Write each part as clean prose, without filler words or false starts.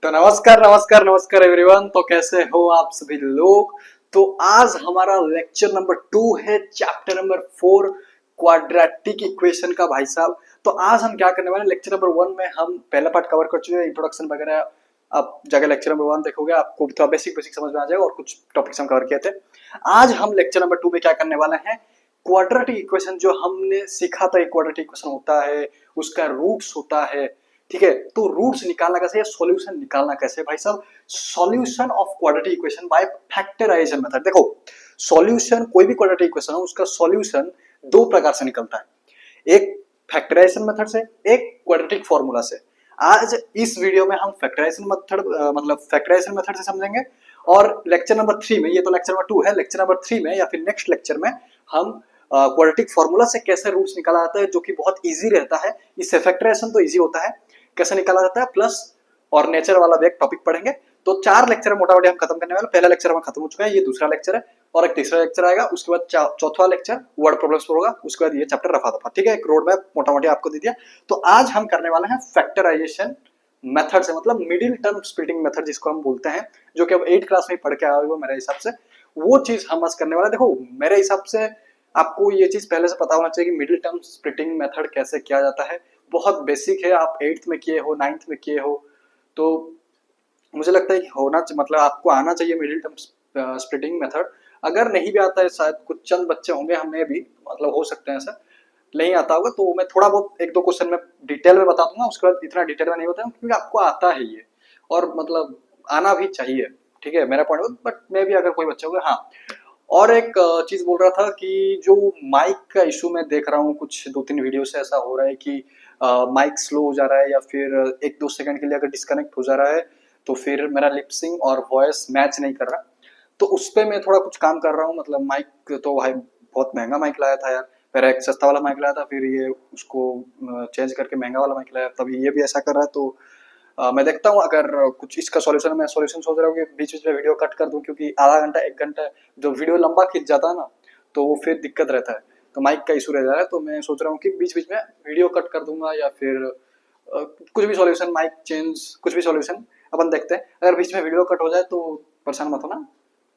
तो नमस्कार नमस्कार नमस्कार एवरीवन। तो कैसे हो आप सभी लोग। तो आज हमारा लेक्चर नंबर 2 है, चैप्टर नंबर 4 क्वाड्रेटिक इक्वेशन का भाई साहब। तो आज हम क्या करने वाले हैं, लेक्चर नंबर 1 में हम पहला पार्ट कवर कर चुके हैं, इंट्रोडक्शन वगैरह। आप जाकर लेक्चर नंबर 1 देखोगे, आपको थोड़ा बेसिक बेसिक समझ में आ जाएगा और कुछ टॉपिक्स हम कवर किए थे। आज हम लेक्चर नंबर 2 में क्या करने वाले हैं, क्वाड्रेटिक इक्वेशन जो हमने सीखा था, क्वाड्रेटिक इक्वेशन होता है, उसका रूट्स होता है, ठीक है। तो रूट्स निकालना कैसे है, सॉल्यूशन निकालना कैसे है भाई साहब। Solution of quadratic equation by factorization method. देखो, सॉल्यूशन कोई भी क्वाड्रेटिक इक्वेशन हो, उसका सॉल्यूशन दो प्रकार से निकलता है, एक फैक्टराइजेशन मेथड से, एक क्वाड्रेटिक फॉर्मूला से। आज इस वीडियो में हम फैक्टराइजेशन मेथड मतलब फैक्टराइजेशन मेथड से समझेंगे, और लेक्चर नंबर 3 में, ये तो लेक्चर नंबर 2 है, लेक्चर नंबर 3 में या फिर नेक्स्ट लेक्चर में हम क्वाड्रेटिक फॉर्मूला से कैसे रूट्स निकाला जाता है, जो कि बहुत इजी रहता है। इससे फैक्टराइजेशन तो इजी होता है, कैसे निकाला जाता है, प्लस और नेचर वाला भी एक टॉपिक पढ़ेंगे। तो 4 लेक्चर मोटा मोटी हम खत्म करने वाले। पहला लेक्चर हमारा खत्म हो चुका है, ये दूसरा लेक्चर है, और एक तीसरा लेक्चर आएगा। उसके बाद चौथा लेक्चर वर्ड प्रॉब्लम्स पर होगा। उसके बाद ये चैप्टर रफा दफा, ठीक है। एक रोड मैप मोटा मोटी आपको दे दिया। तो आज हम करने वाले हैं फैक्टराइजेशन मेथड से, मतलब मिडिल टर्म स्प्लिटिंग मेथड जिसको हम बोलते हैं, जो कि अब 8 क्लास में पढ़ के आए हो मेरे हिसाब से, वो चीज हम आज करने वाले। देखो, मेरे हिसाब से आपको ये चीज पहले से पता होना चाहिए कि मिडिल टर्म स्प्लिटिंग मेथड कैसे किया जाता है। बहुत बेसिक है, आप 8th में किए हो, 9th में किए हो, तो मुझे लगता है कि होना मतलब आपको आना चाहिए मिडिल टर्म स्प्लिटिंग मेथड। अगर नहीं भी आता है, शायद कुछ चंद बच्चे होंगे, हमें भी मतलब हो सकते हैं ऐसा नहीं आता होगा, तो मैं थोड़ा बहुत 1-2 क्वेश्चन में डिटेल में बता दूंगा। उसके बाद इतना डिटेल में नहीं बताऊंगा, क्योंकि आपको आता है ये, और मतलब आना भी चाहिए, ठीक है, मेरा पॉइंट। बट मे भी अगर कोई बच्चा होगा। हाँ, और एक चीज बोल रहा था कि जो माइक का इशू मैं देख रहा हूँ, कुछ 2-3 वीडियो से ऐसा हो रहा है कि माइक स्लो हो जा रहा है, या फिर 1-2 सेकंड के लिए अगर डिस्कनेक्ट हो जा रहा है, तो फिर मेरा लिपसिंग और वॉइस मैच नहीं कर रहा। तो उस पर मैं थोड़ा कुछ काम कर रहा हूँ। मतलब माइक तो भाई बहुत महंगा माइक लाया था यार, पहले एक सस्ता वाला माइक लाया था, फिर ये उसको चेंज करके महंगा वाला माइक लाया, तभी ये भी ऐसा कर रहा है। तो मैं देखता हूँ अगर कुछ इसका सॉल्यूशन, मैं सॉल्यूशन सोच रहा हूँ कि बीच बीच में वीडियो कट कर दूं, क्योंकि आधा घंटा 1 घंटा जो वीडियो लंबा खींच जाता है ना, तो वो फिर दिक्कत रहता है। तो माइक का इशू रह जा रहा है, तो मैं सोच रहा हूँ कि बीच बीच में वीडियो कट कर दूंगा, या फिर कुछ भी सॉल्यूशन, माइक चेंज, कुछ भी सॉल्यूशन अपन देखते हैं। अगर बीच में वीडियो कट हो जाए तो परेशान मत होना,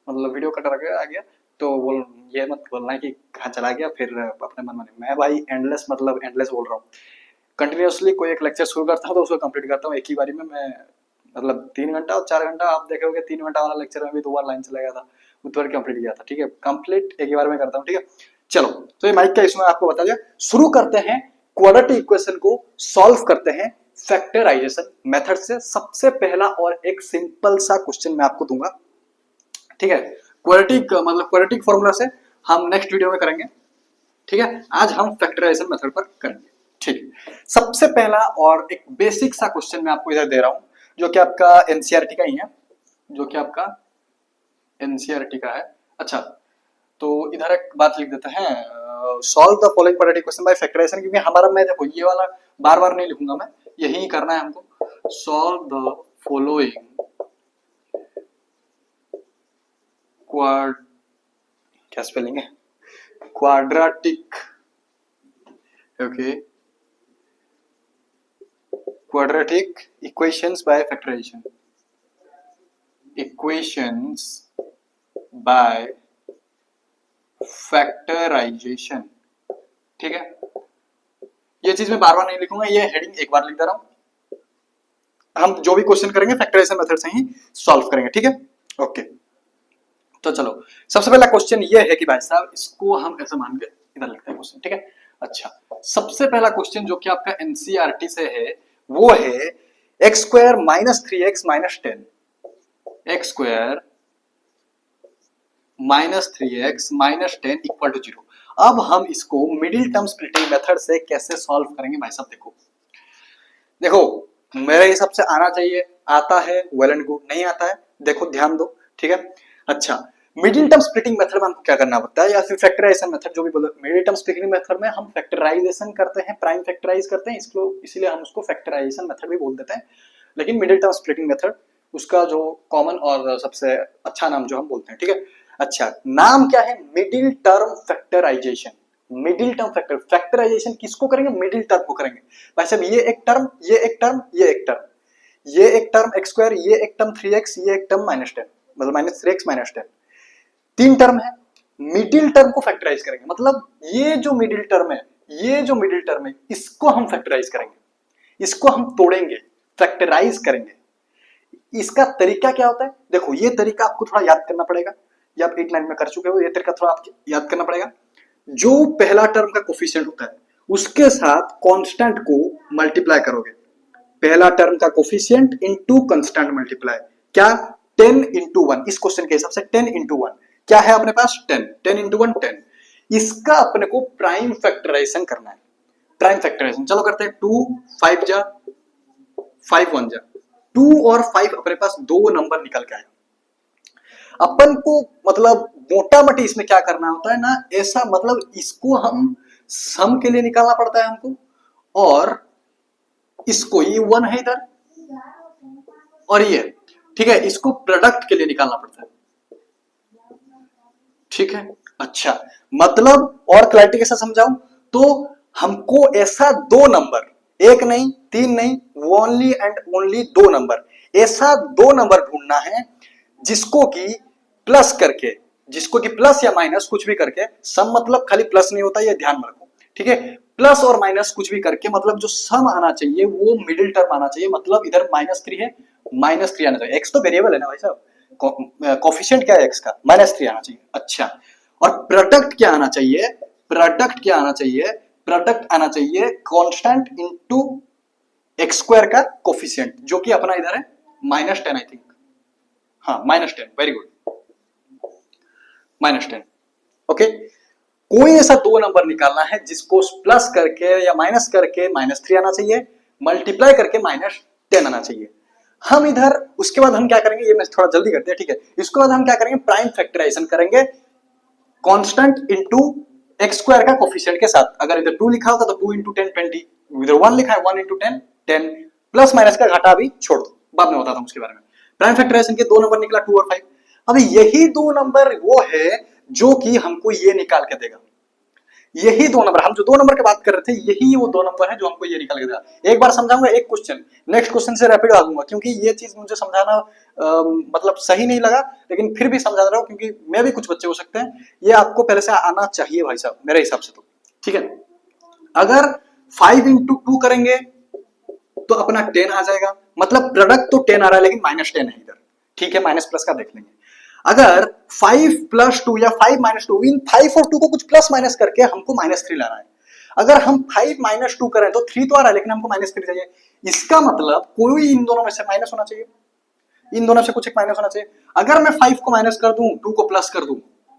मतलब वीडियो कट आ गया तो बोल, ये मत बोलना है कि कहाँ चला गया, फिर अपने मन में। मैं भाई एंडलेस, मतलब एंडलेस बोल रहा हूँ। कंटिन्यूअसली कोई एक लेक्चर शुरू करता हूँ तो उसको कंप्लीट करता हूँ एक ही बारी में। मैं मतलब 3 घंटा और 4 घंटा, आप देखोगे 3 घंटा वाला लेक्चर में भी 2 बार लाइन चला गया था, उतना कंप्लीट किया था, ठीक है। कंप्लीट एक ही बार में करता हूँ, ठीक है। चलो, तो ये माइक का इशू आपको बता दिया। शुरू करते हैं, क्वाड्रेटिक इक्वेशन को सॉल्व करते हैं फैक्टराइजेशन मेथड से। सबसे पहला और एक सिंपल सा क्वेश्चन मैं आपको दूंगा, ठीक है। क्वाड्रेटिक मतलब क्वाड्रेटिक फॉर्मूला से हम नेक्स्ट वीडियो में करेंगे, ठीक है। आज हम फैक्टराइजेशन मेथड पर करेंगे, ठीक है। सबसे पहला और एक बेसिक सा क्वेश्चन मैं आपको इधर दे रहा हूं, जो कि आपका एनसीईआरटी का ही है, जो कि आपका एनसीईआरटी का है। अच्छा, तो इधर एक बात लिख देते हैं, solve the following quadratic equation by factorization, क्योंकि हमारा, मैं देखो ये वाला बार बार नहीं लिखूंगा, मैं यही करना है हमको। सॉल्व द फॉलोइंग क्वाड, क्या स्पेलिंग है, quadratic, okay, quadratic equations by factorization, equations by factorization, ठीक है। ये चीज मैं बार बार नहीं लिखूंगा, ये हेडिंग एक बार लिख दे रहा हूं। हम जो भी क्वेश्चन करेंगे फैक्टराइजेशन मेथड से ही सॉल्व करेंगे, ठीक है, ओके। तो चलो, सबसे पहला क्वेश्चन ये है कि भाई साहब, इसको हम ऐसे मान के इधर लिखते हैं क्वेश्चन, ठीक है। अच्छा, सबसे पहला क्वेश्चन जो कि आपका एनसीईआरटी से है, वो है x square minus 3x minus 10, x square minus 3x minus 10 equal to 0। अब हम इसको मिडिल टर्म स्प्लिटिंग मेथड से कैसे सॉल्व करेंगे भाई साहब। देखो देखो, मेरे हिसाब से आना चाहिए, आता है वेल एंड गुड, नहीं आता है देखो ध्यान दो, ठीक है। अच्छा, मिडिल टर्म स्प्लिटिंग मेथड में हमको क्या करना पड़ता है, या फिर फैक्टराइजेशन मेथड, जो भी बोलो। मिडिल टर्म स्प्लिटिंग मेथड में हम फैक्टराइजेशन करते हैं, प्राइम फैक्टराइज करते हैं, इसको इसीलिए हम उसको फैक्टराइजेशन मेथड भी बोल देते हैं। लेकिन मिडिल टर्म स्प्लिटिंग मेथड, उसका जो कॉमन और सबसे अच्छा नाम जो हम बोलते हैं, ठीक है। अच्छा, नाम क्या है, middle term factorization. Middle term factorization किसको करेंगे, मिडिल टर्म को करेंगे भाई साहब। ये एक टर्म, ये एक टर्म, ये एक टर्म, ये एक टर्म एक्स स्क्वायर, ये एक टर्म 3x, ये एक टर्म -10, मतलब -3x -10, तीन टर्म है। मिडिल टर्म को फैक्टराइज करेंगे, मतलब ये जो मिडिल टर्म है, ये जो मिडिल टर्म है, इसको हम फैक्टराइज करेंगे, इसको हम तोड़ेंगे, फैक्टराइज करेंगे। इसका तरीका क्या होता है, देखो ये तरीका आपको थोड़ा याद करना पड़ेगा, ये आप 8 9 में कर चुके हो, ये तरीका थोड़ा आपको याद करना पड़ेगा। जो पहला टर्म का कोफिशिएंट होता है उसके साथ कांस्टेंट को मल्टीप्लाई करोगे, पहला टर्म का कोफिशिएंट इनटू कांस्टेंट मल्टीप्लाई, क्या 10 इंटू 1, इस क्वेश्चन के हिसाब से 10 इंटू 1 क्या है अपने पास 10, 10 इंटू 1 10, इसका अपने को प्राइम फैक्टराइजेशन करना है, प्राइम फैक्टराइजेशन चलो करते हैं। 2 5 जा 5 1 जा, 2 और 5 अपने पास दो नंबर निकल के आए। अपन को मतलब मोटा मोटी इसमें क्या करना होता है ना, ऐसा मतलब इसको हम सम के लिए निकालना पड़ता है हमको, और इसको ये 1 है इधर और ये ठीक है, इसको प्रोडक्ट के लिए निकालना पड़ता है, ठीक है। अच्छा मतलब और क्लैरिटी के साथ समझाऊं तो हमको ऐसा दो नंबर, एक नहीं तीन नहीं, ओनली एंड ओनली दो नंबर, ऐसा दो नंबर ढूंढना है जिसको कि प्लस करके, जिसको कि प्लस या माइनस कुछ भी करके, सम मतलब खाली प्लस नहीं होता, ये ध्यान में रखो, ठीक है। प्लस और माइनस कुछ भी करके मतलब जो सम आना चाहिए वो मिडिल टर्म आना चाहिए, मतलब इधर -3 है, -3 आना चाहिए, एक्स तो वेरिएबल है ना भाई साहब, कोफिशिएंट क्या है एक्स का, -3 आना चाहिए। अच्छा और प्रोडक्ट क्या आना चाहिए, प्रोडक्ट क्या आना चाहिए, प्रोडक्ट आना चाहिए कांस्टेंट इनटू एक्स स्क्वायर का कोफिशिएंट, जो कि अपना इधर है -10 आई थिंक, हाँ -10, वेरी गुड, -10 ओके। कोई ऐसा दो नंबर निकालना है जिसको प्लस करके या माइनस करके -3 आना चाहिए, मल्टीप्लाई करके -10 आना चाहिए। हम इधर उसके बाद हम क्या करेंगे, ये मैं थोड़ा जल्दी करते हैं, ठीक है। इसके बाद हम क्या करेंगे, प्राइम फैक्टराइजेशन करेंगे कांस्टेंट इनटू एक्स स्क्वायर का कोफिशिएंट के साथ। अगर इधर 2 लिखा होता तो 2 इंटू 10 20, इधर 1 लिखा है 1 इंटू 10 10, प्लस माइनस का घाटा अभी छोड़ दो, बाद में बताता हूं उसके बारे में। प्राइम फैक्टराइजेशन के दो नंबर निकला 2 और 5। अभी यही दो नंबर वो है जो कि हमको ये निकाल के देगा, यही दो नंबर, हम जो दो नंबर की बात कर रहे थे यही वो दो नंबर है जो हमको ये निकल के देगा। एक बार समझाऊंगा एक क्वेश्चन, नेक्स्ट क्वेश्चन से रैपिड आ दूंगा, क्योंकि ये चीज मुझे समझाना मतलब सही नहीं लगा, लेकिन फिर भी समझा रहा हूं क्योंकि मैं भी कुछ बच्चे हो सकते हैं, ये आपको पहले से आना चाहिए भाई साहब मेरे हिसाब से तो, ठीक है। अगर 5 इंटू 2 करेंगे तो अपना 10 आ जाएगा, मतलब प्रोडक्ट तो 10 आ रहा है लेकिन -10 है इधर, ठीक है, माइनस प्लस का देख लेंगे। अगर 5 + 2 या 5 - 2, इन 5 और 2 को कुछ प्लस माइनस करके हमको -3 लाना है। अगर हम 5 - 2 करें तो 3 तो आ रहा है लेकिन हमको -3 चाहिए, इसका मतलब कोई इन दोनों में से माइनस होना चाहिए, इन दोनों से कुछ एक माइनस होना चाहिए। अगर मैं 5 को माइनस कर दूं, 2 को प्लस कर दूं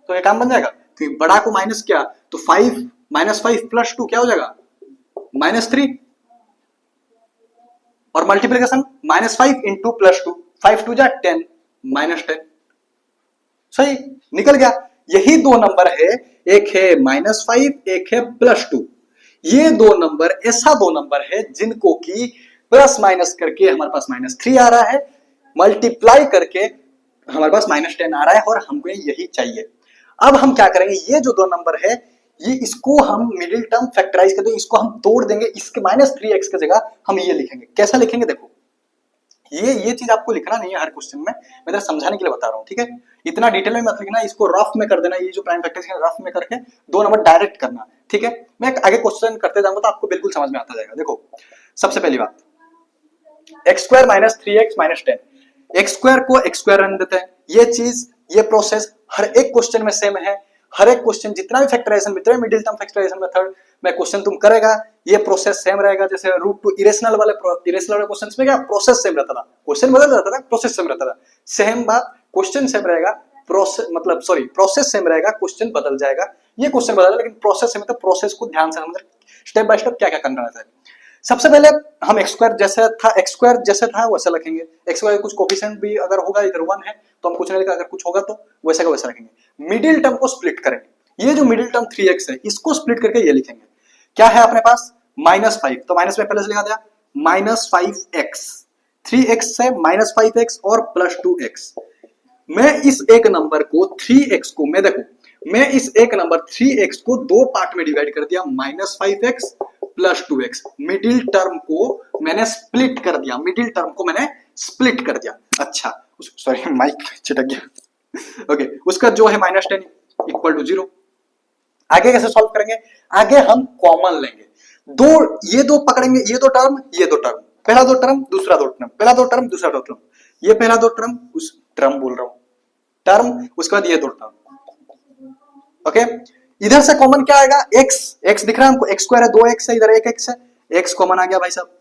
तो ये काम बन जाएगा, तो बड़ा को माइनस किया तो 5 - 5 + 2 क्या हो जाएगा -3, और मल्टीप्लिकेशन -5 इंटू +2, 5 2 जा 10 -10, सही निकल गया। यही दो नंबर है, एक है -5 एक है +2, ये दो नंबर ऐसा दो नंबर है जिनको की प्लस माइनस करके हमारे पास -3 आ रहा है, मल्टीप्लाई करके हमारे पास -10 आ रहा है, और हमको यही चाहिए। अब हम क्या करेंगे, ये जो दो नंबर है ये इसको हम मिडिल टर्म फैक्टराइज कर देंगे, इसको हम तोड़ देंगे, इसके -3x की जगह हम ये लिखेंगे। कैसा लिखेंगे देखो, ये चीज आपको लिखना नहीं है हर क्वेश्चन में, मैं जरा समझाने के लिए बता रहा हूँ, ठीक है। इतना डिटेल में मत लिखना, इसको रफ में कर देना, ये जो प्राइम फैक्टराइजेशन रफ में करके दो नंबर डायरेक्ट करना, ठीक है। मैं आगे क्वेश्चन करते जाऊंगा तो आपको बिल्कुल समझ में आता जाएगा। देखो सबसे पहली बात, x² - 3x - 10, x² को x² रहने देते हैं, ये चीज ये प्रोसेस हर एक क्वेश्चन में सेम है, हर एक क्वेश्चन जितना भी फैक्टराइजेशन जितना भी मिडिल टर्म फैक्टराइजेशन मेथड में क्वेश्चन तुम करेगा ये प्रोसेस सेम रहेगा। जैसे √2 इरेशनल वाले क्वेश्चंस में क्या प्रोसेस सेम रहता था, क्वेश्चन बदल जाता था, प्रोसेस सेम रहता था, सेम बात क्वेश्चन सेम रहेगा, प्रोसेस मतलब सॉरी प्रोसेस सेम रहेगा, क्वेश्चन बदल जाएगा, ये क्वेश्चन बदल लेकिन प्रोसेस सेम है, तो प्रोसेस को ध्यान से समझ स्टेप बाय स्टेप क्या क्या करना रहता है। सबसे पहले हम x² जैसे था वैसा लिखेंगे, x का कुछ कोफिशिएंट भी अगर होगा, इधर 1 है तो हम कुछ नहीं लिखा, अगर कुछ होगा तो वैसा का वैसा रखेंगे। मिडिल टर्म को स्प्लिट करेंगे, ये जो मिडिल टर्म 3x है इसको स्प्लिट करके ये लिखेंगे, क्या है अपने पास -5, तो माइनस में पहले से लिखा दिया -5x, 3x से -5x और +2x। मैं इस एक नंबर को 3x को मैं इस एक नंबर 3x को दो पार्ट में डिवाइड कर दिया, -5x +2x। मिडिल टर्म को मैंने स्प्लिट कर दिया, मिडिल टर्म को मैंने स्प्लिट कर दिया। अच्छा सॉरी माइक चिटक गया। ओके उसका जो है -10 इक्वल टू 0। आगे कैसे सॉल्व करेंगे? आगे हम कॉमन लेंगे, दो ये दो पकड़ेंगे, ये दो टर्म ये दो टर्म, पहला दो टर्म दूसरा दो टर्म, पहला दो टर्म दूसरा दो टर्म, ये पहला दो टर्म उस टर्म बोल रहा हूं टर्म, उसके बाद ये दो टर्म। ओके इधर से कॉमन क्या आएगा? x दिख रहा है हमको, x स्क्वायर है, 2x है, इधर 1x है, x कॉमन आ गया भाई साहब।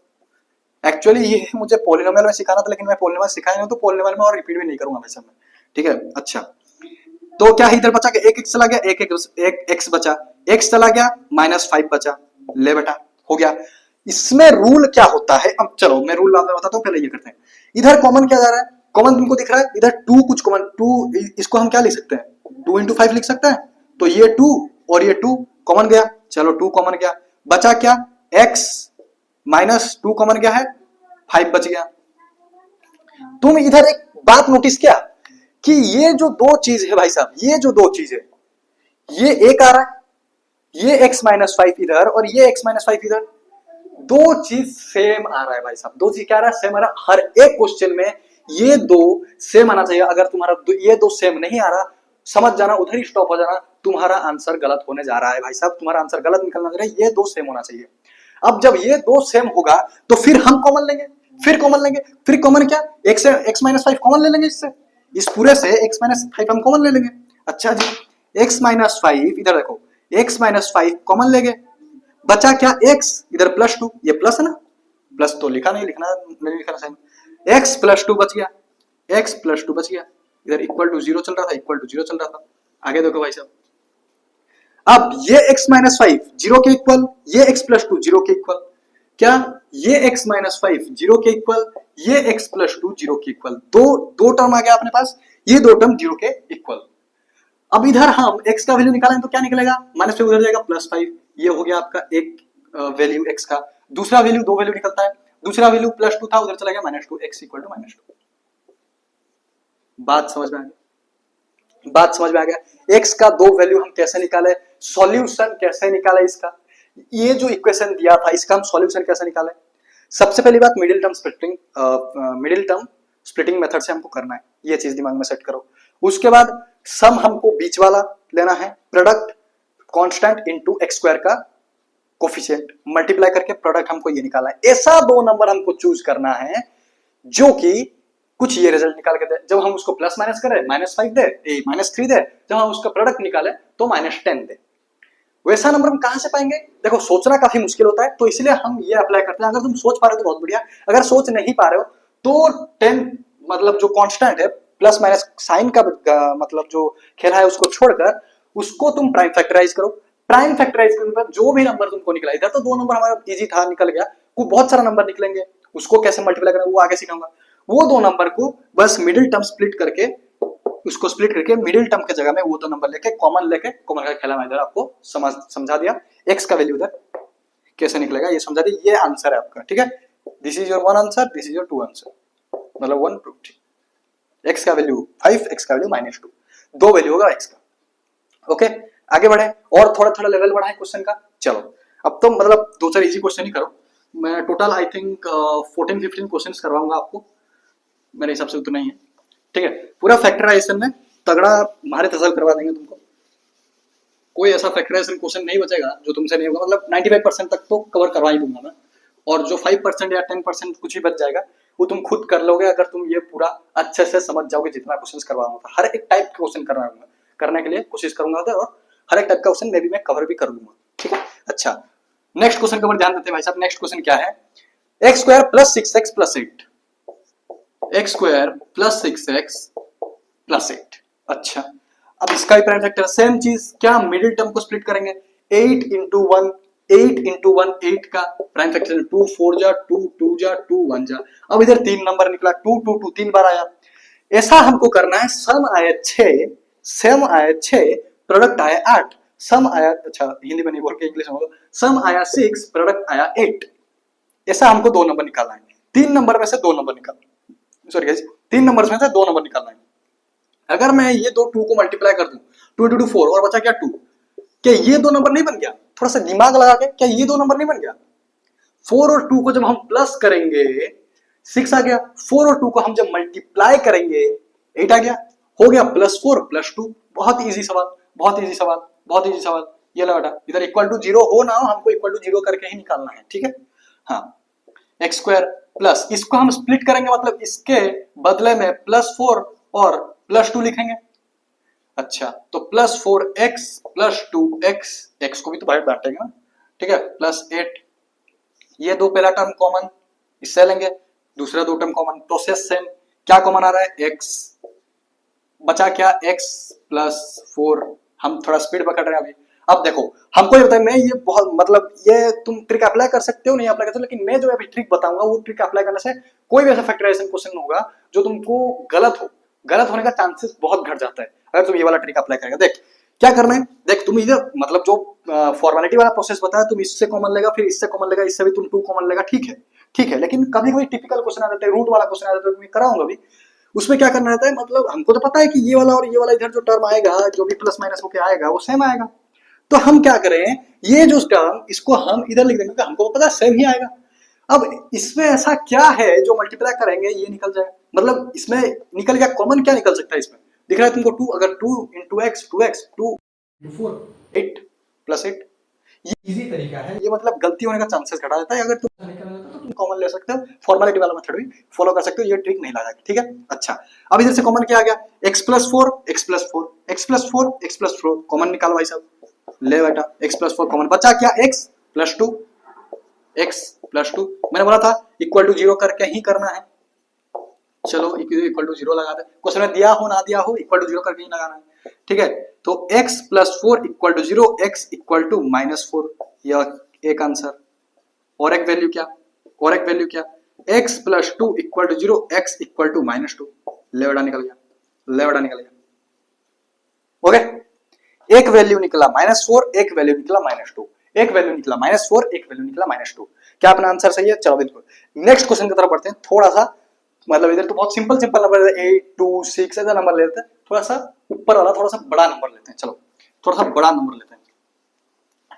एक्चुअली ये मुझे पॉलिनोमियल में सिखाना था लेकिन मैं पॉलिनोमियल सिखाया नहीं तो पॉलिनोमियल में और रिपीट भी नहीं करूंगा भाई साहब मैं, ठीक है। अच्छा तो क्या इधर बचा कि एक x चला गया, एक x बचा, x चला गया -5 बचा, ले बेटा हो गया। इसमें रूल क्या होता है? अब चलो मैं रूल आपको बताता हूँ, पहले ये करते हैं। इधर कॉमन क्या जा रहा है? कॉमन तुमको दिख रहा है इधर 2, कुछ कॉमन 2, इसको हम क्या लिख सकते हैं? 2 × 5 लिख सकते हैं। तो ये 2 और ये 2 कॉमन गया, चलो 2 कॉमन गया, बचा क्या? x -2 कॉमन गया है, 5 बच गया। तुम इधर एक बात नोटिस किया कि ये जो दो चीज है भाई साहब, ये जो दो चीज है, ये एक आ रहा है, ये x -5 इधर और ये x -5 इधर, दो चीज सेम आ रहा है भाई साहब। दो चीज क्या आ रहा है? सेम आ रहा है। हर एक क्वेश्चन में ये दो सेम आना चाहिए। अगर तुम्हारा ये दो सेम नहीं आ रहा, समझ जाना, उधर ही स्टॉप हो जाना, तुम्हारा आंसर गलत होने जा रहा है भाई साहब, तुम्हारा आंसर गलत निकलना चाहिए। ये दो सेम होना चाहिए। अब जब ये दो सेम होगा तो फिर हम कॉमन लेंगे, फिर कॉमन लेंगे, फिर कॉमन क्या? x से x -5 कॉमन ले लेंगे, इससे इस पूरे से x -5 हम कॉमन ले लेंगे। अच्छा जी x -5 इधर देखो, x -5 कॉमन लेंगे, बचा क्या? x इधर +2, ये प्लस है ना, प्लस तो लिखा नहीं, लिखना नहीं लिखा सही, x +2 बच गया, x +2 बच गया, इधर इक्वल टू 0 चल रहा था, इक्वल टू 0 चल रहा था। आगे देखो भाई साहब, अब ये x -5 0 के इक्वल, ये x +2 0 के इक्वल, क्या ये x -5 0 के इक्वल, ये x +2 0 के इक्वल, दो टर्म आ गया अपने पास, ये दो टर्म 0 के इक्वल। अब इधर हम x का वैल्यू निकालें तो क्या निकलेगा? -5 उधर जाएगा, +5, ये हो गया आपका एक वैल्यू x का। दूसरा वैल्यू, दो वैल्यू निकलता है, दूसरा वैल्यू +2 था, उधर चला गया -2, x = -2। बात समझ में आ गया? बात समझ में आ गया। x का दो वैल्यू हम कैसे निकाले, सॉल्यूशन कैसे निकाले इसका, ये जो इक्वेशन दिया था इसका हम सॉल्यूशन कैसे निकाले? सबसे पहली बात मिडिल टर्म स्प्लिटिंग मेथड से हमको करना है, ये चीज दिमाग में सेट करो। उसके बाद सम हमको बीच वाला लेना है, प्रोडक्ट कांस्टेंट इनटू x² का कोफिशिएंट मल्टीप्लाई करके प्रोडक्ट हमको ये निकालना है। ऐसा दो नंबर हमको चूज करना है जो कि कुछ ये रिजल्ट निकाल के दे। जब हम उसको प्लस माइनस करें -5 दे, -3 दे, जब हम उसका प्रोडक्ट निकाले तो -10 दे। वैसा नंबर हम कहां से पाएंगे? देखो सोचना काफी मुश्किल होता है, तो इसलिए हम ये अप्लाई करते हैं। अगर तुम सोच पा रहे हो तो बहुत बढ़िया, अगर सोच नहीं पा रहे हो तो 10 मतलब जो कांस्टेंट है प्लस माइनस साइन का मतलब जो खेला है उसको छोड़कर उसको तुम प्राइम फैक्टराइज करो। प्राइम फैक्टराइज करने पर जो भी नंबर तुमको निकला, इधर तो दो नंबर हमारा इजी था, निकल गया, को बहुत सारा नंबर निकलेंगे, उसको कैसे मल्टीप्लाई करना वो आगे सिखाऊंगा। वो दो नंबर को बस मिडिल टर्म स्प्लिट करके, उसको स्प्लिट करके मिडिल टर्म के जगह में वो दो नंबर लेके कॉमन का खेला मैं इधर आपको समझा दिया। एक्स का वैल्यू इधर कैसे निकलेगा ये समझा दिया, ये आंसर है आपका, ठीक है। This is your 1 answer, this is your 2 answer, मतलब 1 प्रूफ। एक्स का वैल्यू 5, एक्स का वैल्यू -2, दो वैल्यू होगा एक्स का। ओके आगे बढ़े और थोड़ा थोड़ा लेवल बढ़ाएं क्वेश्चन का। चलो अब तो मतलब 2-4 इजी क्वेश्चन ही करो। मैं टोटल आई थिंक 14-15 क्वेश्चंस करवाऊंगा आपको, मेरे हिसाब से उतना ही है, ठीक है। पूरा फैक्टराइजेशन में तगड़ा मारे तसल करवा देंगे तुमको, कोई ऐसा फैक्टराइजेशन क्वेश्चन नहीं बचेगा जो तुमसे नहीं होगा। मतलब 95% तक तो कवर करवा ही दूंगा मैं, और जो 5% या 10% कुछ ही बच जाएगा वो तुम खुद कर लोगे अगर तुम ये पूरा अच्छे से समझ जाओगे। जितना क्वेश्चन करवाऊंगा हर एक टाइप के क्वेश्चन करने के लिए कोशिश करूंगा, और हर एक टाइप का क्वेश्चन मैं कवर भी कर दूंगा, ठीक है। अच्छा नेक्स्ट क्वेश्चन के ऊपर ध्यान देते हैं भाई साहब। नेक्स्ट क्वेश्चन क्या है? x² + 6x + 8, x² + 6x + 8। अच्छा अब इसका ही प्राइम फैक्टर सेम चीज, क्या मिडिल टर्म को स्प्लिट करेंगे, 8 × 1 8 × 1 8 का प्राइम फैक्टर 2 4 जा 2 2 जा 2 1 जा। अब इधर 3 नंबर निकला, 2 2 2 3 बार आया। ऐसा हमको करना है, सम आया 6, सम आया 6, प्रोडक्ट आया 8, सम आया, अच्छा हिंदी में नहीं बोल के इंग्लिश में बोलो, सम आया 6, प्रोडक्ट आया 8। ऐसा हमको दो नंबर निकालना है, 3 नंबर में से 2 नंबर निकालना, सॉरी गाइस 3 नंबर में से 2 नंबर निकालना है। अगर मैं ये दो 2 को मल्टीप्लाई कर दूं, 2 × 2 4 और बचा क्या 2, क्या ये दो नंबर नहीं बन गया? थोड़ा सा दिमाग लगा के, क्या ये दो नंबर नहीं बन गया? 4 और 2 को जब हम प्लस करेंगे 6 आ गया। 4 और 2 को हम जब मल्टीप्लाई करेंगे 8 आ गया, हो गया +4 +2। बहुत इजी सवाल, बहुत इजी सवाल, बहुत इजी सवाल। ये लो बेटा, इधर इक्वल टू 0 हो ना हो, हमको इक्वल टू 0 करके ही निकालना है, ठीक है। हाँ, x² प्लस, इसको हम स्प्लिट करेंगे, मतलब इसके बदले में +4 और +2 लिखेंगे। अच्छा, तो +4x +2x, x को भी तो बाहर बांटेंगे ना, ठीक है, +8। ये दो पहला टर्म कॉमन, इससे लेंगे, दूसरा दो टर्म कॉमन, प्रोसेस सेम। क्या कॉमन आ रहा है? x, बचा क्या? x +4। हम थोड़ा स्पीड पकड़ रहे हैं अभी। अब देखो, हमको ये बताया, मैं ये बहुत मतलब ये तुम ट्रिक अप्लाई कर सकते हो, नहीं अप्लाई कर सकते, लेकिन मैं जो अभी ट्रिक बताऊंगा वो ट्रिक अप्लाई करने से कोई भी ऐसा फैक्टराइजेशन क्वेश्चन होगा जो तुमको गलत हो, गलत होने का चांसेस बहुत घट जाता है अगर तुम ये वाला ट्रिक अप्लाई करेगा। देख क्या करना है, देख तुम इधर मतलब जो फॉर्मेलिटी वाला प्रोसेस बताया, तुम इससे कॉमन लेगा, फिर इससे कॉमन लेगा, इससे भी तुम 2 कॉमन लेगा, ठीक है, ठीक है। लेकिन कभी कभी टिपिकल क्वेश्चन आ जाते हैं, रूट वाला क्वेश्चन आ जाता है, मैं कराऊंगा अभी। उसमें क्या करना रहता है, मतलब हमको तो पता है कि ये वाला और ये वाला इधर जो टर्म आएगा, जो भी प्लस माइनस होके आएगा वो सेम आएगा। तो हम क्या करें, ये जो टर्म इसको हम इधर लिख देंगे, हमको पता है सेम ही आएगा। अब इसमें ऐसा क्या है जो मल्टीप्लाई करेंगे ये निकल जाए, मतलब इसमें निकल गया कॉमन, क्या निकल सकता है इसमें? दिख रहा है तुमको 2, अगर 2 × x 2x 2 4 8 +8, ये इजी तरीका है, ये मतलब गलती होने का चांसेस घटा देता है। अगर तुम निकलना चाहते हो तो तुम कॉमन ले सकते हो, फॉर्मेलिटी वाला मेथड भी फॉलो कर सकते हो, ये ट्रिक नहीं लगाएगी, ठीक है। अच्छा, अब इधर से कॉमन क्या आ गया? x +4 x +4 x +4 x +4 common निकालो भाई साहब, ले बेटा, x +4 कॉमन, बचा क्या? x +2 x +2। मैंने बोला था इक्वल टू 0 करके ही करना है, चलो इक्वल टू 0 लगा दे, क्वेश्चन में दिया हो ना दिया हो इक्वल टू 0 करके ही लगाना है, ठीक है। तो x +4 = 0, x = -4, यह एक आंसर। और एक वैल्यू क्या, और एक वैल्यू क्या? x +2 = 0, x = -2, ले बेटा निकल गया, ले बेटा निकल गया। ओके, एक वैल्यू निकला -4, एक वैल्यू निकला -2, एक वैल्यू निकला -4, एक वैल्यू निकला -2। क्या अपना आंसर सही है? चलो बिल्कुल। नेक्स्ट क्वेश्चन की तरफ बढ़ते हैं। थोड़ा सा मतलब इधर तो बहुत सिंपल सिंपल नंबर है, 8 2 6 ऐसा नंबर लेते हैं, थोड़ा सा ऊपर वाला थोड़ा सा बड़ा नंबर लेते हैं। चलो थोड़ा सा बड़ा नंबर लेते हैं,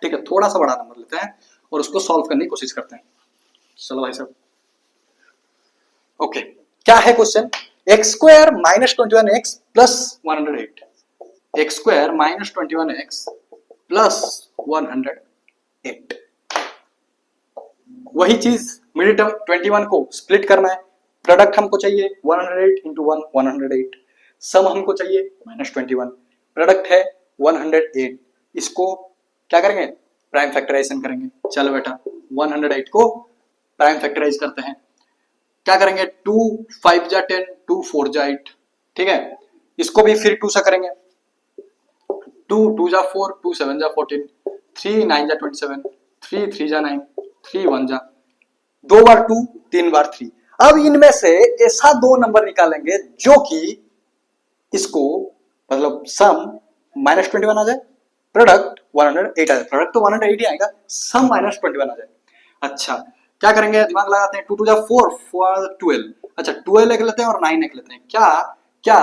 ठीक है, थोड़ा सा बड़ा नंबर लेते हैं और उसको सॉल्व करने की कोशिश करते हैं। चलो भाई साहब, ओके, क्या है question? x² -21x + 108, x² -21x + 108। वही चीज मिडिल टर्म 21 को स्प्लिट करना है, प्रोडक्ट हमको चाहिए 108 × 1 108, सम हमको चाहिए -21, प्रोडक्ट है 108, इसको क्या करेंगे? प्राइम फैक्टराइजेशन करेंगे। चलो बेटा 108 को प्राइम फैक्टराइज करते हैं। क्या करेंगे? 2 5 जा 10, 2 4 जा 8, ठीक है। इसको भी फिर 2 से करेंगे, 2 2 जा 4, 2 7 जा 14, 3 9 जा 27, 3 3 जा 9, 3 1 जा, 2 बार 2 3 बार 3। अब इनमें से ऐसा 2 नंबर निकालेंगे जो कि इसको मतलब सम -21 आ जाए, प्रोडक्ट 108 आ जाए। प्रोडक्ट तो 108 ही आएगा, सम -21 आ जाए। अच्छा, क्या करेंगे? दिमाग लगाते हैं, 2 2 जा 4 4 12, अच्छा 12 लिख लेते हैं और 9 लिख लेते हैं। क्या क्या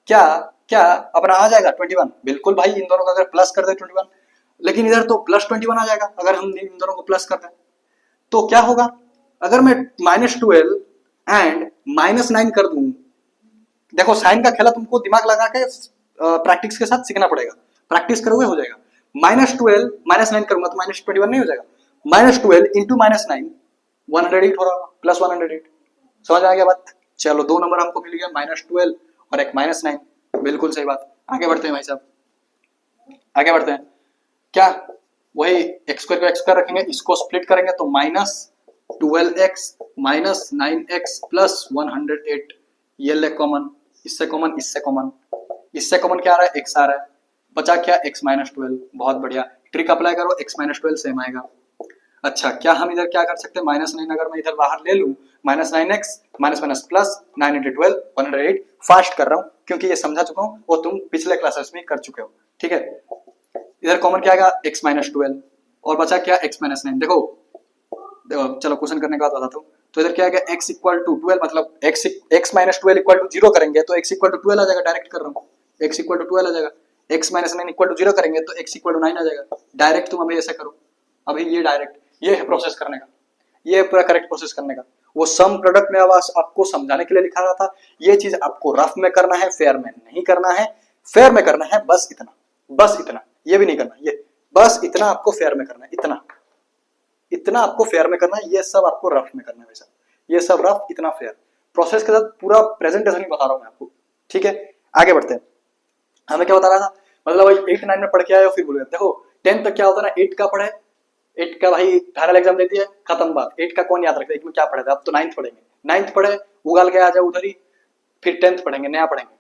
क्या क्या अपना आ जाएगा 21? बिल्कुल भाई, इन दोनों का अगर प्लस कर दे 21, लेकिन इधर तो +21 आ जाएगा अगर हम इन दोनों को प्लस करते हैं। तो क्या होगा अगर मैं -12 एंड -9 कर दूं? देखो साइन का खेला तुमको दिमाग लगा के प्रैक्टिस के साथ सीखना पड़ेगा, प्रैक्टिस करोगे हो जाएगा। -12 -9 करूंगा तो -21 नहीं हो जाएगा, -12 इंटू -9 108 हो रहा होगा, +108। समझ आ गया बात? चलो 2 नंबर हमको मिल गया, -12 और एक -9, बिल्कुल सही बात। आगे बढ़ते हैं भाई साहब, आगे बढ़ते हैं। क्या वही x² को x² रखेंगे, इसको स्प्लिट करेंगे तो -12x -9x + 108, ये ले कॉमन, इससे कॉमन, इससे कॉमन, इससे कॉमन क्या आ रहा है? x आ रहा है, बचा क्या? x -12। बहुत बढ़िया, ट्रिक अप्लाई करो, x -12 सेम आएगा। अच्छा, क्या हम इधर क्या कर सकते हैं? -9 अगर मैं इधर बाहर ले लूं, -9x +9 × 12 108। फास्ट कर रहा हूं क्योंकि ये समझा चुका हूं और तुम पिछले क्लासेस में कर चुके हो, ठीक है। इधर कॉमन क्या आएगा? x -12 और बचा क्या? x -9। देखो चलो क्वेश्चन करने के बाद बताता हूँ। तो इधर क्या आएगा? x = 12, मतलब x -12 = 0 करेंगे तो x = 12 आ जाएगा, डायरेक्ट कर रहा हूँ, x = 12 आ जाएगा। x -9 = 0 करेंगे तो x = 9 आ जाएगा, डायरेक्ट तुम अभी ऐसा करो, अभी ये डायरेक्ट, ये है प्रोसेस करने का, ये है पूरा करेक्ट प्रोसेस करने का। वो सम प्रोडक्ट में आवाज आपको समझाने के लिए लिखा रहा था। ये चीज आपको रफ में करना है, फेयर में नहीं करना है। फेयर में करना है बस इतना, बस इतना, ये भी नहीं करना, ये बस इतना आपको फेयर में करना है, इतना इतना आपको फेयर में करना है। ये सब आपको रफ में करना है वैसा, ये सब रफ, इतना फेयर। प्रोसेस के साथ पूरा प्रेजेंटेशन ही बता रहा हूं मैं आपको, ठीक है। आगे बढ़ते हैं। हमें क्या बता रहा था, मतलब भाई 8 9 में पढ़ के आए हो फिर बोल देखो 10 तक क्या होता है ना, 8 का पढ़े, 8 का भाई फाइनल एग्जाम दे दिया, खत्म बात। 8 का कौन याद रखता है, 8 में क्या पढ़े थे, अब तो 9th पढ़ेंगे, 9th पढ़े उगाल के आ जाओ उधर ही, फिर 10th पढ़ेंगे, नया पढ़ेंगे।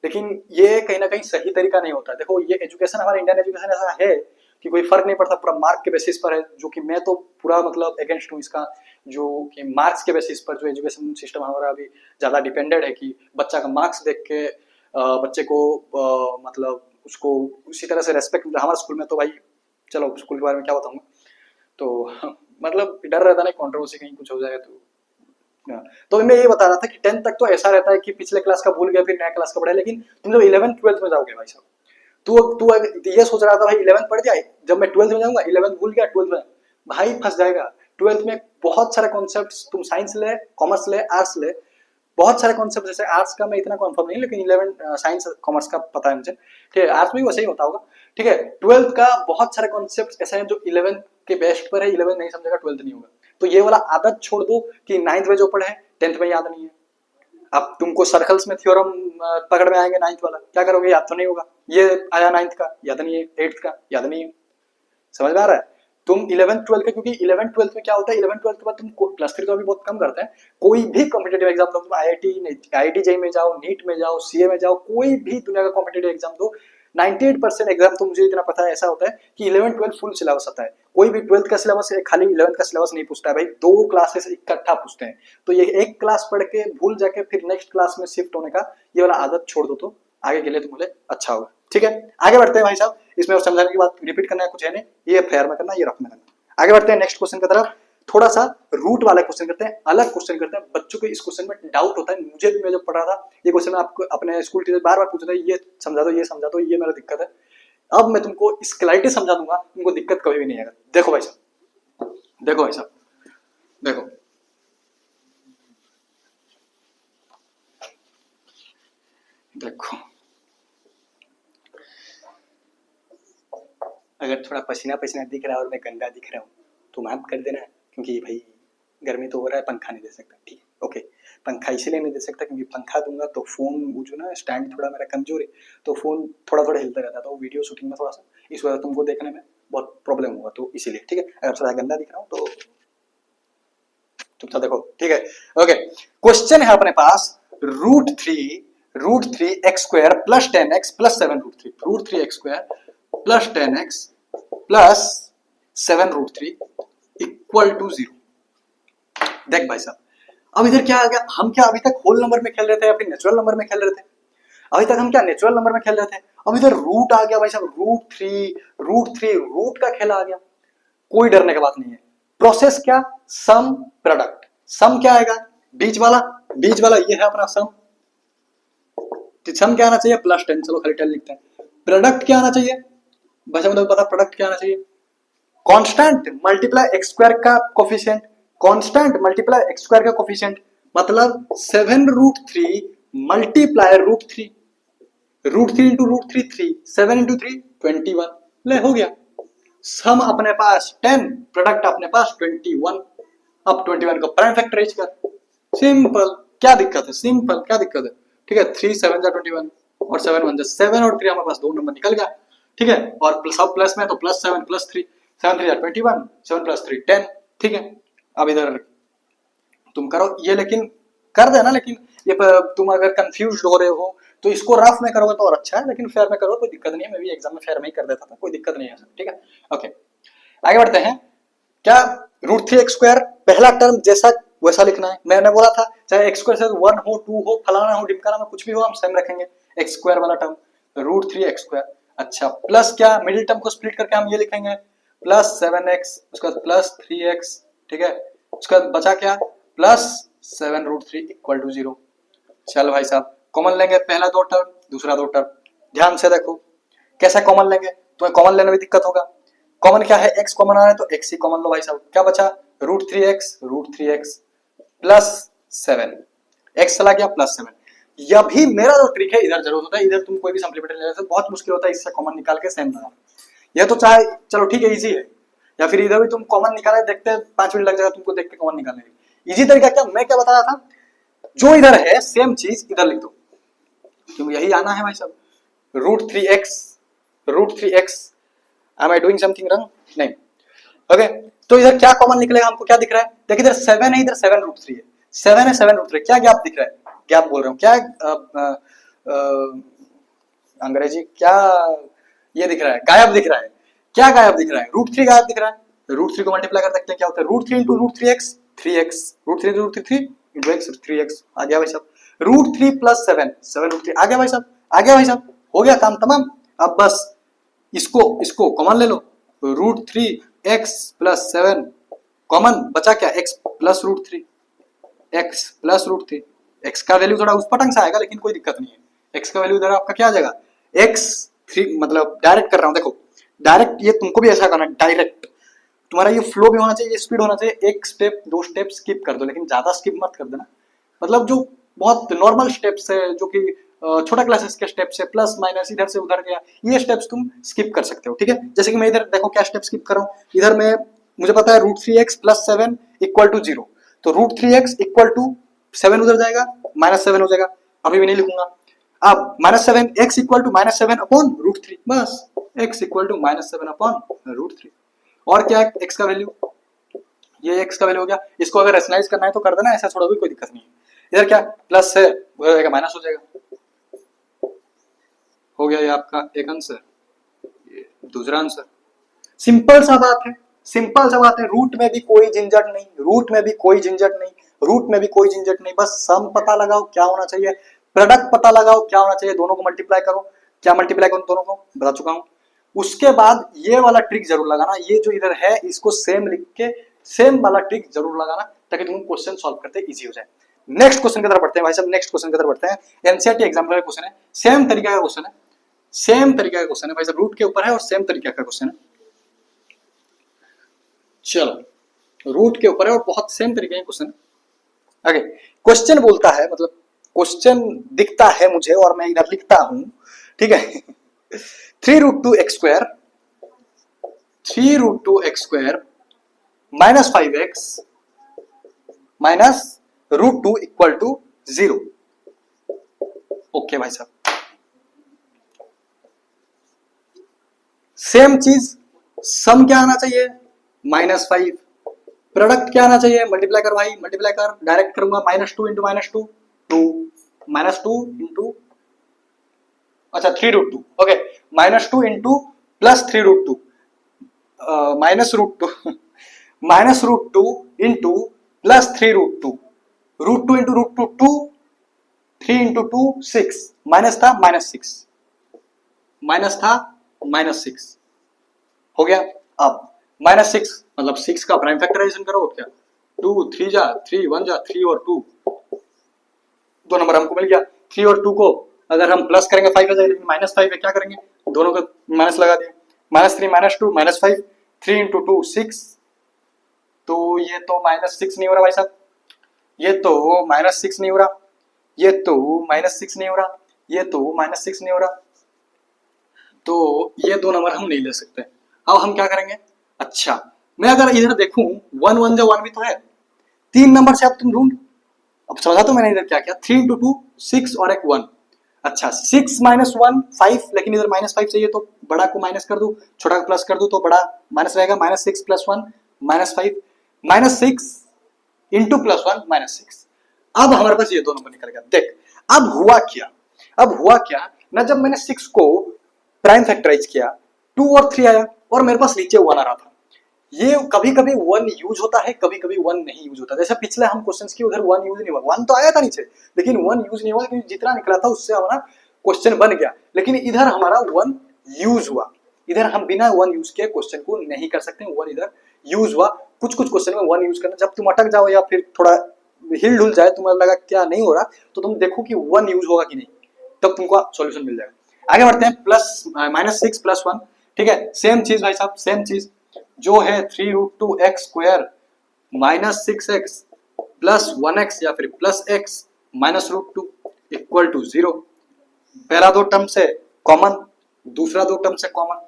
लेकिन ये कहीं ना कहीं सही तरीका नहीं होता है। देखो ये एजुकेशन, हमारा इंडियन एजुकेशन ऐसा है कि कोई फर्क नहीं पड़ता, पूरा मार्क के बेसिस पर है, जो कि मैं तो पूरा मतलब अगेंस्ट हूँ इसका, जो कि मार्क्स के बेसिस पर जो एजुकेशन सिस्टम हमारा अभी ज्यादा डिपेंडेड है, कि बच्चा का मार्क्स देख के बच्चे को मतलब उसको उसी तरह से रेस्पेक्ट। हमारे स्कूल में तो भाई, चलो स्कूल के बारे में क्या बताऊंगा, तो मतलब डर रहता ना कंट्रोवर्सी कहीं कुछ हो जाएगा तो। हाँ, तो मैं ये बता रहा था कि 10th तक तो ऐसा रहता है कि पिछले क्लास का भूल गया फिर नया क्लास का पढ़ा, लेकिन तुम जब 11th 12th में जाओगे भाई साहब, तू तू ये सोच रहा था भाई 11th पढ़ जाए, जब मैं 12th में जाऊंगा 11th भूल गया 12th में, भाई फंस जाएगा। 12th में बहुत सारे कॉन्सेप्ट्स, तुम साइंस ले, कॉमर्स ले, आर्ट्स ले, बहुत सारे कॉन्सेप्ट, जैसे आर्ट्स का मैं इतना कॉन्फर्म नहीं, लेकिन 11 साइंस कॉमर्स का पता है मुझे, ठीक है। आर्ट्स में भी वैसे ही होता होगा, ठीक है। 12th का बहुत सारे कॉन्सेप्ट ऐसे हैं जो 11th के बेस्ट पर है, 11th नहीं समझेगा 12th नहीं होगा। तो ये वाला आदत छोड़ दो कि 9th में जो पढ़े 10th में याद नहीं है। अब तुमको सर्कल्स में थ्योरम पकड़ में आएंगे 9th वाला, क्या करोगे, याद तो नहीं होगा। ये आया 9th का, याद नहीं है, 8th का याद नहीं है, समझ में आ रहा है। तुम 11th 12th का, क्योंकि 11th 12th में क्या होता है, 11th 12th के बाद तुम प्लस 3 तो अभी बहुत कम करते हैं, कोई भी कॉम्पिटेटिव एग्जाम दो, तुम आईआईटी जेई में जाओ, नीट में जाओ, सीए में जाओ, कोई भी दुनिया का कॉम्पिटेटिव एग्जाम दो, 98% एग्जाम तो मुझे इतना पता है ऐसा होता है कि 11th 12th फुल सिलेबस आता है। कोई भी 12th का सिलेबस खाली 11th का सिलेबस नहीं पूछता है भाई, 2 क्लासेस इकट्ठा पूछते हैं। तो ये एक क्लास पढ़ के भूल जाके फिर नेक्स्ट क्लास में शिफ्ट होने का ये वाला आदत छोड़ दो, तो आगे के लिए तुम्हारे अच्छा होगा, ठीक है। आगे बढ़ते हैं भाई साहब, इसमें और समझाने की बात रिपीट करना है कुछ है नहीं, ये फेयर में करना, ये रफ में करना। आगे बढ़ते हैं नेक्स्ट क्वेश्चन की तरफ। थोड़ा सा रूट वाला क्वेश्चन करते हैं, अलग क्वेश्चन करते हैं। बच्चों को इस क्वेश्चन में डाउट होता है, मुझे भी, मैं जब पढ़ रहा था ये क्वेश्चन, आपको अपने स्कूल टीचर बार बार पूछ रहे थे, ये समझा दो, ये समझा दो, ये मेरा दिक्कत है। अब मैं तुमको इस क्लैरिटी समझा दूंगा, तुमको दिक्कत कभी भी नहीं आएगा। देखो भाई साहब, देखो भाई साहब, देखो देखो, अगर थोड़ा पसीना पसीना दिख रहा है और मैं गंदा दिख रहा हूँ तो माफ कर देना, क्योंकि भाई गर्मी तो हो रहा है, पंखा नहीं दे सकता, ठीक है, ओके। पंखा इसीलिए नहीं दे सकता क्योंकि पंखा दूंगा तो फोन, वो जो ना स्टैंड थोड़ा मेरा कमजोर है, तो फोन थोड़ा थोड़ा हिलता रहता है, तो वीडियो शूटिंग में थोड़ा सा इस वजह तुमको देखने में बहुत प्रॉब्लम होगा, तो इसीलिए, ठीक है। अगर थोड़ा गंदा दिख रहा हूँ तो चुपचाप देखो, ठीक है, ओके। क्वेश्चन है अपने पास, root three X square plus 10x plus 7 root three X square plus 10x plus 7 root 3 equal to 0। देख भाई साहब, अब इधर क्या आ गया, हम क्या अभी तक होल नंबर में खेल रहे थे या फिर नेचुरल नंबर में खेल रहे थे, अभी तक हम क्या नेचुरल नंबर में खेल रहे थे। अब इधर रूट आ गया भाई साहब, रूट का खेल आ गया, कोई डरने की बात नहीं है। प्रोसेस क्या, सम प्रोडक्ट, सम क्या आएगा, बीच वाला ये है अपना सम, सम क्या आना चाहिए +10, चलो खाली 10 लिखते हैं। प्रोडक्ट क्या आना चाहिए भाई साहब, मुझे पता प्रोडक्ट क्या आना चाहिए, कांस्टेंट मल्टीप्लाई x स्क्वायर का coefficient, constant multiply x square का कोफिशिएंट, मतलब 7 root 3 multiply root 3 into root 3 3, 7 into 3 21, ले हो गया। सम अपने पास 10, प्रोडक्ट अपने पास 21। अब 21 को प्राइम फैक्टराइज कर, सिंपल, क्या दिक्कत है, सिंपल, क्या दिक्कत है, ठीक है। 3 7 जा 21 और 7 1 जा 7 और 3 हमारे पास 2 नंबर निकल गया, ठीक है। और सब प्लस में तो +7 +3, 7 3 जा 21, 7 + 3 10, ठीक है। अब इधर तुम करो ये, लेकिन कर देना, लेकिन ये तुम अगर कंफ्यूज हो रहे हो तो इसको रफ में करोगे तो और अच्छा है, लेकिन फेयर में करो कोई दिक्कत नहीं है, मैं भी एग्जाम में फेयर में ही कर देता था, कोई दिक्कत नहीं है, ठीक है, ओके। आगे बढ़ते हैं, क्या √3x स्क्वायर पहला टर्म जैसा वैसा लिखना है, मैंने बोला था चाहे x स्क्वायर से 1 हो 2 हो फलाना हो ढिमकाना में कुछ भी हो हम सेम रखेंगे, x स्क्वायर वाला टर्म √3x स्क्वायर, अच्छा प्लस क्या, मिडिल टर्म को स्प्लिट करके हम ये लिखेंगे +7x, उसके बाद +3x, ठीक है, उसके बाद बचा क्या +7 √3 इक्वल टू 0। चल भाई साहब कॉमन लेंगे, पहला 2 टर्म दूसरा 2 टर्म, ध्यान से देखो कैसे कॉमन लेंगे, तुम्हें कॉमन लेने में दिक्कत होगा। कॉमन क्या है, x कॉमन आ रहा है तो x ही कॉमन लो भाई साहब, क्या बचा √3x +7, x चला गया +7। यह भी मेरा जो ट्रिक है इधर जरूर होता है, इधर तुम कोई भी सप्लीमेंट्री ले तो बहुत मुश्किल होता है इससे कॉमन निकाल के सेम बनाना। यह तो चाहे चलो ठीक है इजी है, या फिर इधर भी तुम कॉमन निकाले देखते हैं 5 मिनट लग जाएगा तुमको देख के कॉमन निकालने में। इजी तरीका क्या मैं क्या बताया था, जो इधर है सेम चीज इधर लिख दो, क्योंकि यही आना है भाई साहब। √3x am I doing something wrong? नहीं। ओके तो इधर क्या कॉमन निकलेगा, हमको क्या दिख रहा है, देखिए इधर 7 है, इधर 7√3 है, 7 है 7√3, क्या गैप दिख रहा है, गैप बोल रहा हूँ क्या अंग्रेजी क्या ये दिख रहा है, गायब दिख रहा है, क्या गायब दिख रहा है, √3 गायब दिख रहा है। √3 को मल्टीप्लाई कर देखते हैं क्या होता है, √3 into √3x 3x, √3 into √3 into x 3x आ गया भाई साहब। √3 + 7 7√3 आ गया भाई साहब, आ गया भाई साहब, हो गया काम तमाम। अब बस इसको कॉमन ले लो, √3x + 7 कॉमन बचा क्या, x + √3, x + √3, x का वैल्यू थोड़ा उस पटंग से आएगा लेकिन कोई दिक्कत नहीं है, x का वैल्यू इधर आपका क्या आ जाएगा, x 3 मतलब डायरेक्ट कर रहा हूं देखो, डायरेक्ट ये तुमको भी ऐसा करना है, डायरेक्ट तुम्हारा ये फ्लो भी होना चाहिए, स्पीड होना चाहिए, एक स्टेप 2 स्टेप स्किप कर दो, लेकिन ज्यादा स्किप मत कर देना, मतलब जो बहुत नॉर्मल स्टेप्स है जो कि छोटा क्लासेस के स्टेप्स है, प्लस माइनस इधर से उधर गया, ये स्टेप्स तुम स्किप कर सकते हो, ठीक है। जैसे कि मैं इधर देखो क्या स्टेप स्किप कर रहा हूँ, इधर मैं मुझे पता है √3x + 7 = 0, तो √3x = 7 उधर जाएगा, -7 हो जाएगा, अभी भी नहीं लिखूंगा। अब -7 x = -7/√3, बस x = -7/√3, और क्या है x का वैल्यू, ये x का वैल्यू हो गया, इसको अगर रैशनलाइज करना है तो कर देना, ऐसा छोड़ा भी कोई दिक्कत नहीं है। इधर क्या प्लस है हो जाएगा माइनस हो जाएगा, हो गया ये आपका एक आंसर, ये दूसरा आंसर। सिंपल सा बात है, सिंपल सा बात है, रूट में भी कोई झंझट नहीं, रूट में भी कोई झंझट नहीं, रूट में भी कोई झंझट नहीं, बस सम पता लगाओ क्या होना चाहिए, प्रोडक्ट पता लगाओ क्या होना चाहिए, दोनों को मल्टीप्लाई करो, क्या मल्टीप्लाई करो दोनों को बता चुका हूं। उसके बाद ये वाला ट्रिक जरूर लगाना, ये जो इधर है इसको सेम लिख के सेम वाला ट्रिक जरूर लगाना, ताकि तुम क्वेश्चन सॉल्व करते इजी हो जाए। नेक्स्ट क्वेश्चन की तरफ बढ़ते हैं भाई साहब, नेक्स्ट क्वेश्चन की तरफ बढ़ते हैं, एनसीईआरटी एग्जाम का क्वेश्चन है, सेम तरीके का क्वेश्चन है, सेम तरीके का क्वेश्चन है भाई साहब, रूट के ऊपर है और सेम तरीके का क्वेश्चन है। चलो रूट के ऊपर है और बहुत सेम तरीके का क्वेश्चन है। आगे क्वेश्चन बोलता है, मतलब क्वेश्चन दिखता है मुझे और मैं इधर लिखता हूं, ठीक है। 3√2x² -5x -√2 = 0। ओके भाई साहब, सेम चीज, सम क्या आना चाहिए -5, प्रोडक्ट क्या आना चाहिए, मल्टीप्लाई कर भाई, मल्टीप्लाई कर, डायरेक्ट करूंगा, -2 × -2 2 -2 इंटू अच्छा 3√2, okay, -2 into +3√2 -√2 -√2 into +3√2, √2 into √2 2, 3 into 2 6, minus था -6, माइनस था -6, हो गया। अब -6 मतलब 6 का प्राइम फैक्टराइजेशन करो, क्या 2 3 जा 3 1 जा 3 और 2, दो नंबर हमको मिल गया। 3 और 2 को अगर हम प्लस करेंगे 5 आ जाएगा, लेकिन -5 है, क्या करेंगे, दोनों को माइनस लगा दिया, -3 -2 -5, 3 इंटू 2 6, तो ये तो -6 नहीं हो रहा भाई साहब, ये तो -6 नहीं हो रहा, ये तो -6 नहीं हो रहा, ये तो -6 नहीं हो रहा, तो ये दो नंबर हम नहीं ले सकते। अब हम क्या करेंगे, अच्छा मैं अगर इधर देखूं 1 1 जो 1 भी तो है, 3 नंबर से अब तुम ढूंढ, अब समझा तो मैंने इधर क्या किया, 3 इंटू 2 6 और एक 1, अच्छा 6 - 1 5, लेकिन इधर -5 चाहिए तो बड़ा को माइनस कर दूं, छोटा को प्लस कर दूं तो बड़ा माइनस रहेगा, -6 + 1 -5, -6 इंटू +1 -6। अब हमारे पास ये दो नंबर निकल गया। देख अब हुआ क्या, अब हुआ क्या ना, जब मैंने 6 को प्राइम फैक्टराइज किया 2 और 3 आया और मेरे पास नीचे 1 आ रहा था। ये कभी कभी 1 यूज होता है, कभी कभी 1 नहीं यूज होता, जैसे पिछले हम क्वेश्चंस की उधर 1 यूज नहीं हुआ, 1 तो आया था नीचे लेकिन 1 यूज नहीं हुआ, क्योंकि जितना निकला था उससे हमारा क्वेश्चन बन गया, लेकिन इधर हमारा 1 यूज हुआ, इधर हम बिना 1 यूज के क्वेश्चन को नहीं कर सकते, 1 इधर यूज हुआ। कुछ कुछ क्वेश्चन में 1 यूज करना, जब तुम अटक जाओ या फिर थोड़ा हिल डुल जाए, तुम्हें लगा क्या नहीं हो रहा, तो तुम देखो कि 1 यूज होगा कि नहीं, तब तुमको सॉल्यूशन मिल जाएगा। आगे बढ़ते हैं, -6 + 1, ठीक है, सेम चीज भाई साहब, सेम चीज जो है 3√2x² -6x प्लस 1x या फिर plus x minus root two equal to 0। पहला दो टर्म से कॉमन, दूसरा दो टर्म से कॉमन।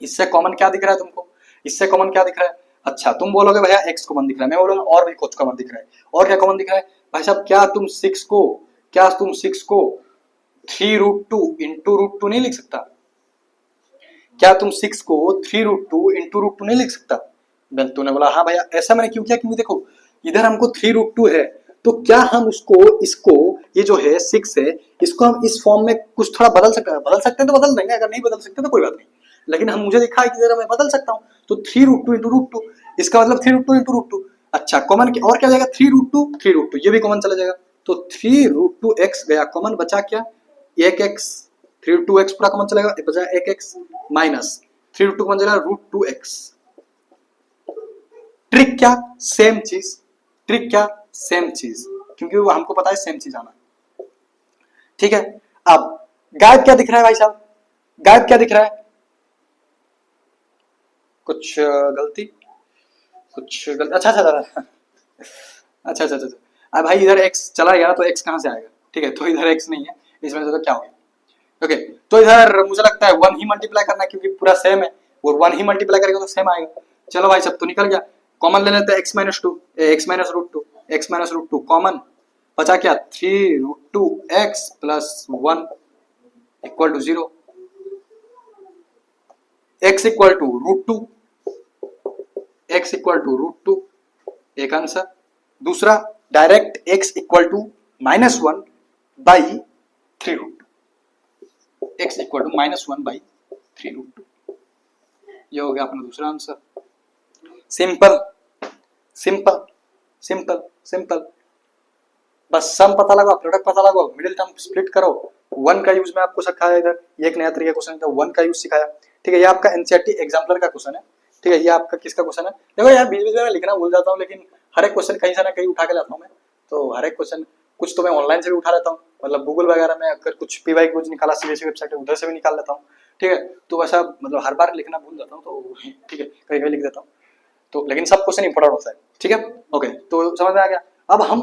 इससे कॉमन क्या दिख रहा है तुमको? इससे कॉमन क्या दिख रहा है? अच्छा तुम बोलोगे भैया x कॉमन दिख रहा है, मैं बोलूंगा और भी कुछ कॉमन दिख रहा है। और क्या कॉमन दिख रहा है भाई साहब? क्या तुम 6 को 3√2 इंटू रूट टू नहीं लिख सकता? क्या तुम 6 को 3√2 इंटू रूट टू नहीं लिख सकता? तूने बोला हाँ भैया। ऐसा मैंने क्यों किया? क्योंकि देखो इधर हमको 3√2 है, तो क्या हम इसको ये जो है 6 है, इसको हम इस फॉर्म में कुछ थोड़ा बदल सकते हैं तो बदल देंगे, अगर नहीं बदल सकते तो कोई बात नहीं। लेकिन हम मुझे दिखा है कि जरा मैं बदल सकता हूँ, तो 3√2 इंटू रूट टू, इसका मतलब 3√2 इंटू रूट टू। अच्छा कॉमन और क्या जाएगा? 3√2 ये भी कॉमन चला जाएगा, तो 3√2x गया कॉमन, बचा क्या? एक x। 3√2x पूरा कॉमन चलेगा, बचा एक x माइनस 3√2 कॉमन चलेगा √2x। ट्रिक क्या? सेम चीज। ट्रिक क्या? सेम चीज, क्योंकि वो हमको पता है सेम चीज आना। ठीक है, अब गायब क्या दिख रहा है भाई साहब? गायब क्या दिख रहा है? कुछ गलती, कुछ गलती। अच्छा। अब भाई इधर x चला गया तो x कहां से आएगा? ठीक है, तो इधर x नहीं है, इसमें से तो क्या होगा? ओके, तो इधर मुझे लगता है 1 ही मल्टीप्लाई करना है, क्योंकि पूरा सेम है, और 1 ही मल्टीप्लाई करेगा तो सेम आएगा। चलो भाई सब तो निकल गया। कॉमन ले लेते हैं x minus root two common, बचा क्या? 3√2x plus 1 equal to 0। x equal to √2, एक आंसर। दूसरा direct x equal to -1 by 3√2, x equal to -1 by 3√2, ये हो गया अपना दूसरा answer. Simple simple simple simple. बस सम पता लगाओ, प्रोडक्ट पता लगाओ, मिडिल टर्म स्प्लिट करो। 1 का यूज मैं आपको सिखाया, इधर ये एक नया तरीका क्वेश्चन था, 1 का यूज सिखाया। ठीक है, ये आपका एनसीईआरटी एग्जाम्पलर का क्वेश्चन है। ठीक है, ये आपका किसका क्वेश्चन है? देखो यार बीच बीच में लिखना भूल जाता हूँ, लेकिन हर एक क्वेश्चन कहीं से ना कहीं उठा के लाता हूँ मैं। तो हर एक क्वेश्चन कुछ तो मैं ऑनलाइन से भी उठा लेता हूँ, मतलब गूगल वगैरह में अगर कुछ पीवाई कुछ निकाला, सीबीएसई वेबसाइट है उधर से भी निकाल लेता हूँ। ठीक है, तो वैसा मतलब हर बार लिखना भूल जाता हूँ, तो ठीक है कहीं कहीं लिख देता हूँ तो, लेकिन सब क्वेश्चन इंपॉर्टेंट होता है। ठीक है, ओके, तो समझ में आ गया। अब हम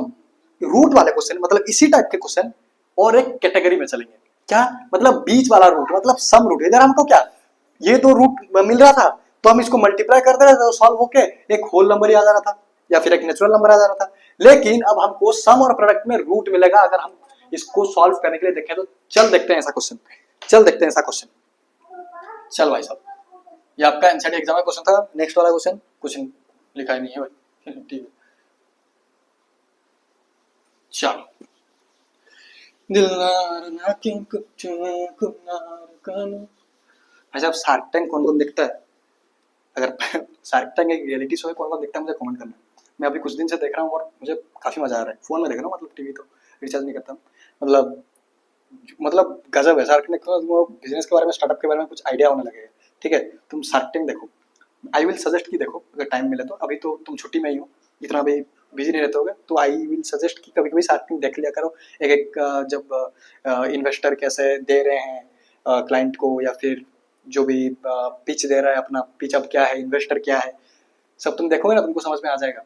रूट वाले क्वेश्चन, मतलब इसी टाइप के क्वेश्चन और एक कैटेगरी में चलेंगे। क्या मतलब? बीच वाला रूट, मतलब सम रूट। इधर हमको क्या, ये तो रूट मिल रहा था तो हम इसको मल्टीप्लाई कर दे रहे थे, तो सॉल्व होके एक होल नंबर ही आ जा रहा था, या फिर एक नेचुरल नंबर आ जा रहा था। लेकिन अब हमको सम और प्रोडक्ट में रूट मिलेगा अगर हम इसको सॉल्व करने के लिए देखें तो। चल देखते हैं ऐसा क्वेश्चन, चल भाई साहब, ये आपका एनसीईआरटी एग्जाम में क्वेश्चन था। नेक्स्ट वाला क्वेश्चन कुछ लिखा ही नहीं है भाई। ठीक है, चलो। भाई साहब शार्क टैंक कौन कौन देखता है? अगर शार्क टैंक एक रियलिटी शो है, कौन कौन देखता है मुझे कमेंट करना। मैं अभी कुछ दिन से देख रहा हूँ और मुझे काफी मजा आ रहा है। फोन में देख रहा हूँ, मतलब टीवी तो रिचार्ज नहीं करता हूँ। मतलब गजब है। शार्क टैंक को बिजनेस के बारे में, स्टार्टअप के बारे में कुछ आइडिया होने लगेगा। ठीक है, तुम शार्क टैंक देखो। आई विल सजेस्ट कि देखो, अगर टाइम मिले तो। अभी तो तुम छुट्टी में ही हो, इतना भी बिजी नहीं रहते होगे, तो आई विल सजेस्ट कि कभी कभी शार्क टैंक देख लिया करो। एक जब इन्वेस्टर कैसे दे रहे हैं क्लाइंट को, या फिर जो भी पिच दे रहा है, अपना पिच अप क्या है, इन्वेस्टर क्या है, सब तुम देखोगे ना, तुमको समझ में आ जाएगा।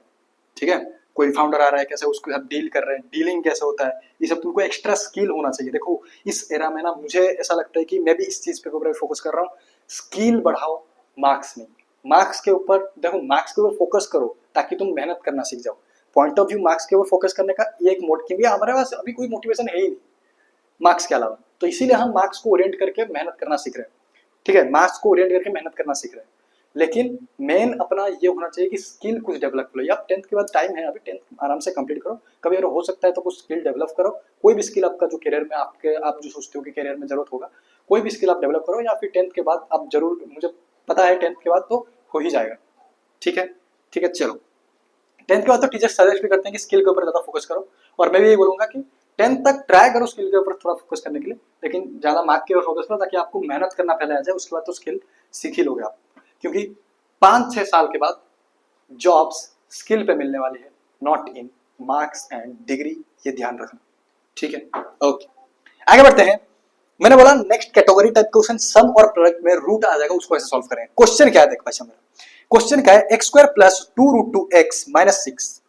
ठीक है, कोई फाउंडर आ रहा है, कैसे उसके साथ डील कर रहे हैं, डीलिंग कैसे होता है, ये सब तुमको एक्स्ट्रा स्किल होना चाहिए। देखो इस एरा में ना, मुझे ऐसा लगता है कि मैं भी इस चीज पे फोकस कर रहा हूँ। स्किल बढ़ाओ, मार्क्स नहीं। मार्क्स के ऊपर देखो, मार्क्स के ऊपर फोकस करो ताकि तुम मेहनत करना सीख जाओ। पॉइंट ऑफ व्यू मार्क्स के ऊपर फोकस करने का ये एक मोड, क्योंकि हमारे पास अभी कोई मोटिवेशन है ही नहीं मार्क्स के अलावा, तो इसीलिए हम मार्क्स को ओरिएंट करके मेहनत करना सीख रहे हैं। ठीक है, मार्क्स को ओरिएंट करके मेहनत करना सीख रहे हैं, लेकिन मेन अपना ये होना चाहिए कि स्किल कुछ डेवलप करो। या 10th के बाद टाइम है, अभी 10th आराम से कंप्लीट करो, कभी अगर हो सकता है तो कुछ स्किल डेवलप करो। कोई भी स्किल आपका जो करियर में आप जो सोचते हो कि करियर में जरूरत होगा, कोई भी स्किल आप डेवलप करो, या फिर 10th के बाद आप जरूर, मुझे पता है 10th के बाद तो हो ही जाएगा। ठीक है, ठीक है, चलो 10th के बाद तो टीचर सजेस्ट भी करते हैं कि स्किल के ऊपर ज्यादा फोकस करो, और मैं भी यही बोलूंगा कि 10th तक ट्राई करो स्किल के ऊपर थोड़ा फोकस करने के लिए, लेकिन ज्यादा मार्क के ऊपर फोकस करो ताकि आपको मेहनत करना पहले आ जाए, उसके बाद तो स्किल सीख ही लोगे आप। क्योंकि 5-6 साल के बाद जॉब्स स्किल पे मिलने वाली है, not in marks and degree, ये ध्यान रखना। ठीक है, ओके, आगे बढ़ते हैं। मैंने बोला नेक्स्ट कैटेगरी टाइप क्वेश्चन, सम और प्रोडक्ट में रूट आ जाएगा, उसको ऐसे सॉल्व करेंगे। क्वेश्चन क्या है, देख भाई मेरा क्वेश्चन क्या है, x² + 2√2x - 6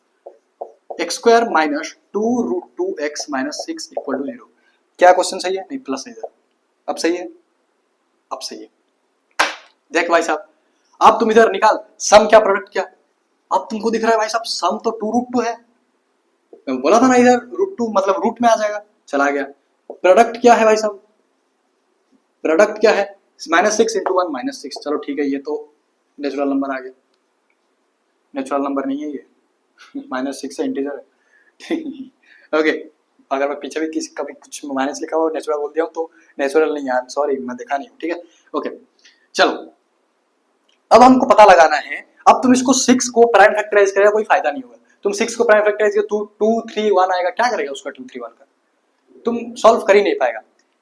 x square minus 2√2x minus 6 equal to 0। क्या क्वेश्चन सही है? नहीं, प्लस है इधर। अब सही है, अब सही है। देख भाई साहब, अब तुम इधर निकाल सम क्या प्रोडक्ट क्या। अब तुमको दिख रहा है भाई साहब सम तो 2√2 है, मैं बोला था ना इधर √2 मतलब रूट में आ जाएगा, चला गया। प्रोडक्ट क्या है भाई साहब? प्रोडक्ट क्या है? -6 इंटू 1 -6। चलो ठीक है, ये तो नेचुरल नंबर आ गया। नेचुरल नंबर नहीं है ये, -6 है, इंटीजर है। ओके, अगर मैं पीछे भी किसी कभी कुछ माइनस लिखा हुआ नेचुरल बोल दिया हूँ तो नेचुरल नहीं है, सॉरी, मैं देखा नहीं हूँ। ठीक है, ओके चलो, अब हमको पता लगाना है। अब तुम इसको 6 को प्राइम फैक्टराइज करेगा कोई फायदा नहीं होगा। तुम 6 को प्राइम फैक्टराइज किया 2 3 1 आएगा, क्या करेगा उसका 2 3 1 का? तुम सॉल्व कर ही नहीं पाएगा।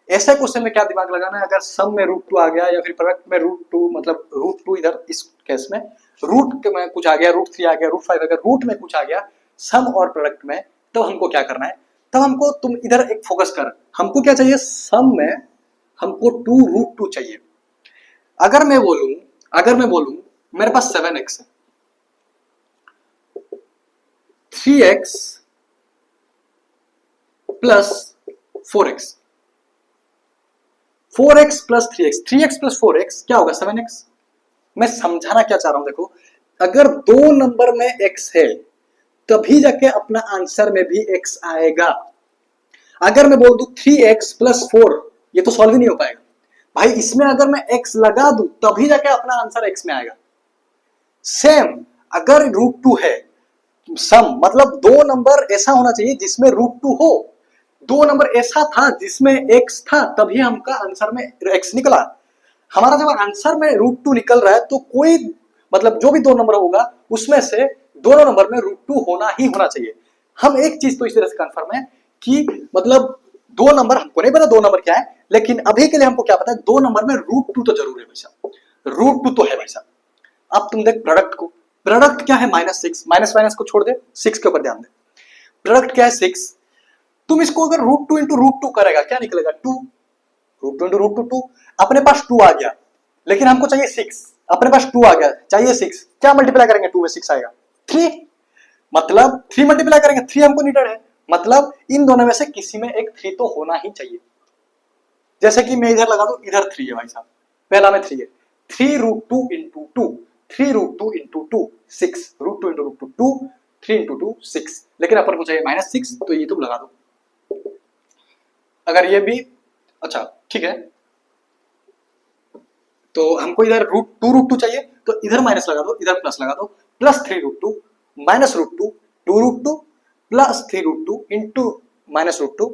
ऐसे क्वेश्चन में क्या दिमाग लगाना है, अगर सम में √2 आ गया या फिर प्रोडक्ट में √2 मतलब √2 इधर इस केस में रूट में कुछ आ गया, √3 आ गया, √5 आ गया, रूट में कुछ आ गया सम और प्रोडक्ट में, तो हमको क्या करना है? तब हमको तुम इधर एक फोकस कर, हमको क्या चाहिए? सम में हमको 2√2 चाहिए। अगर मैं बोलूं मेरे पास 7x है, 3x plus 4x, 4x plus 3x, 3x plus 4x क्या होगा? 7x। मैं समझाना क्या चाह रहा हूं, देखो, अगर दो नंबर में x है तभी जाके अपना आंसर में भी x आएगा। अगर मैं बोल दूं 3x प्लस 4, ये तो सॉल्व ही नहीं हो पाएगा भाई। इसमें अगर मैं x लगा दूं तभी जाके अपना आंसर x में आएगा। सेम अगर √2 है, सम मतलब दो नंबर ऐसा होना चाहिए जिसमें √2 हो। दो नंबर ऐसा था जिसमें x था तभी हमका आंसर में x निकला। हमारा जब आंसर में √2 निकल रहा है तो कोई मतलब जो भी दो नंबर होगा उसमें से दोनों नंबर में √2 होना ही होना चाहिए। हम एक चीज तो इस तरह से कंफर्म है कि मतलब दो नंबर, हमको नहीं पता दो नंबर क्या है, लेकिन अभी के लिए हमको क्या पता है, दो नंबर में √2 तो जरूर है भाई साहब, √2 तो है भाई साहब। अब तुम देख प्रोडक्ट को, प्रोडक्ट क्या है? -6, माइनस माइनस को छोड़ दे, 6 के ऊपर ध्यान दे। प्रोडक्ट क्या है? 6। तुम इसको अगर √2 इंटू √2 करेगा क्या निकलेगा? 2। √2 इंटू √2 2। अपने पास 2 आ गया, लेकिन हमको चाहिए 6। अपने पास 2 आ गया, चाहिए 6। क्या मल्टीप्लाई करेंगे 2 में 6 आएगा? 3। मतलब 3 मल्टीप्लाई करेंगे, 3 हमको नीडेड है, मतलब इन दोनों में से किसी में एक 3 तो होना ही चाहिए। जैसे कि मैं इधर लगा दूं, इधर 3 है भाई साहब, पहला में 3 है, 3√2 इंटू 2, 3√2 इंटू 2 6, √2 इंटू √2 2, 3 इंटू 2 6, लेकिन अपन को चाहिए -6, तो ये तुम लगा दो। अगर ये भी अच्छा ठीक है, तो हमको इधर √2 चाहिए, तो इधर माइनस लगा दो, इधर प्लस लगा दो, plus 3√2 minus √2 2√2 plus 3√2 into minus √2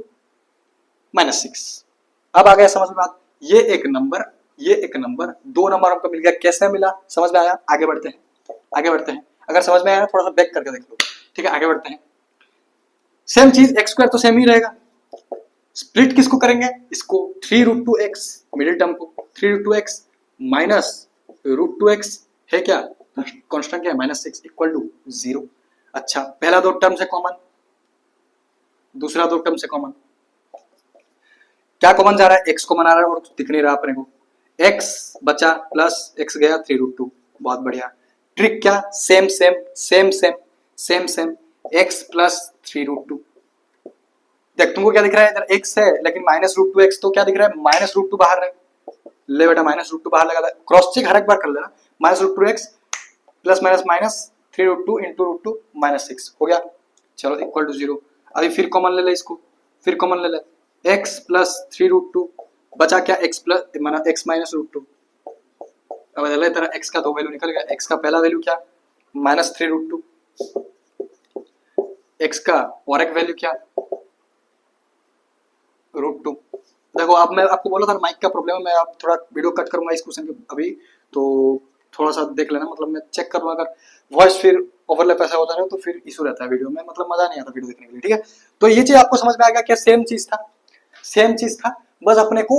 -6। अब आ गया समझ में बात? ये एक नंबर, ये एक नंबर, दो नंबर हमको मिल गया। कैसे मिला? समझ में आया? आगे बढ़ते हैं, आगे बढ़ते हैं। अगर समझ में आया थोड़ा सा बैक करके देख लो। ठीक है, आगे बढ़ते हैं। सेम चीज x स्क्वायर तो सेम ही रहेगा। स्प्लिट किसको करेंगे? इसको 3√2x, मिडिल टर्म को 3√2x माइनस √2x है क्या? कांस्टेंट क्या है? -6 इक्वल टू 0। अच्छा, पहला दो टर्म से कॉमन, दूसरा दो टर्म से कॉमन, क्या कॉमन जा रहा है? x कॉमन आ रहा है और दिख नहीं रहा अपने को। x बचा प्लस x गया 3√2, बहुत बढ़िया। ट्रिक क्या? Same same same same same same, x plus 3√2। देख तुमको क्या दिख रहा है? इधर x है लेकिन -√2x, तो क्या दिख रहा है? -√2 बाहर है। ले बेटा, -√2 बाहर लगा, क्रॉस चेक हर एक बार कर लेना। -√2x plus minus minus 3√2 into √2 -6 हो गया। चलो इक्वल टू 0। अभी फिर कॉमन ले ले इसको, फिर कॉमन ले ले, x प्लस 3√2 बचा क्या? x प्लस माना x माइनस √2। अब ले तेरा x का दो वैल्यू निकल गया। x का पहला वैल्यू क्या? -3√2, x का और एक वैल्यू क्या? √2। देखो, अब मैं आपको बोला था माइक का प्रॉब्लम है, मैं आप थोड़ा वीडियो कट करूंगा इस क्वेश्चन के अभी, तो थोड़ा सा देख लेना, मतलब मैं चेक करूंगा, अगर वॉइस फिर ओवरलैप ऐसा होता है तो फिर इशू रहता है वीडियो में, मतलब मजा नहीं आता वीडियो देखने के लिए। ठीक है, तो ये चीज आपको समझ में आ गया क्या? सेम चीज था, सेम चीज था, बस अपने को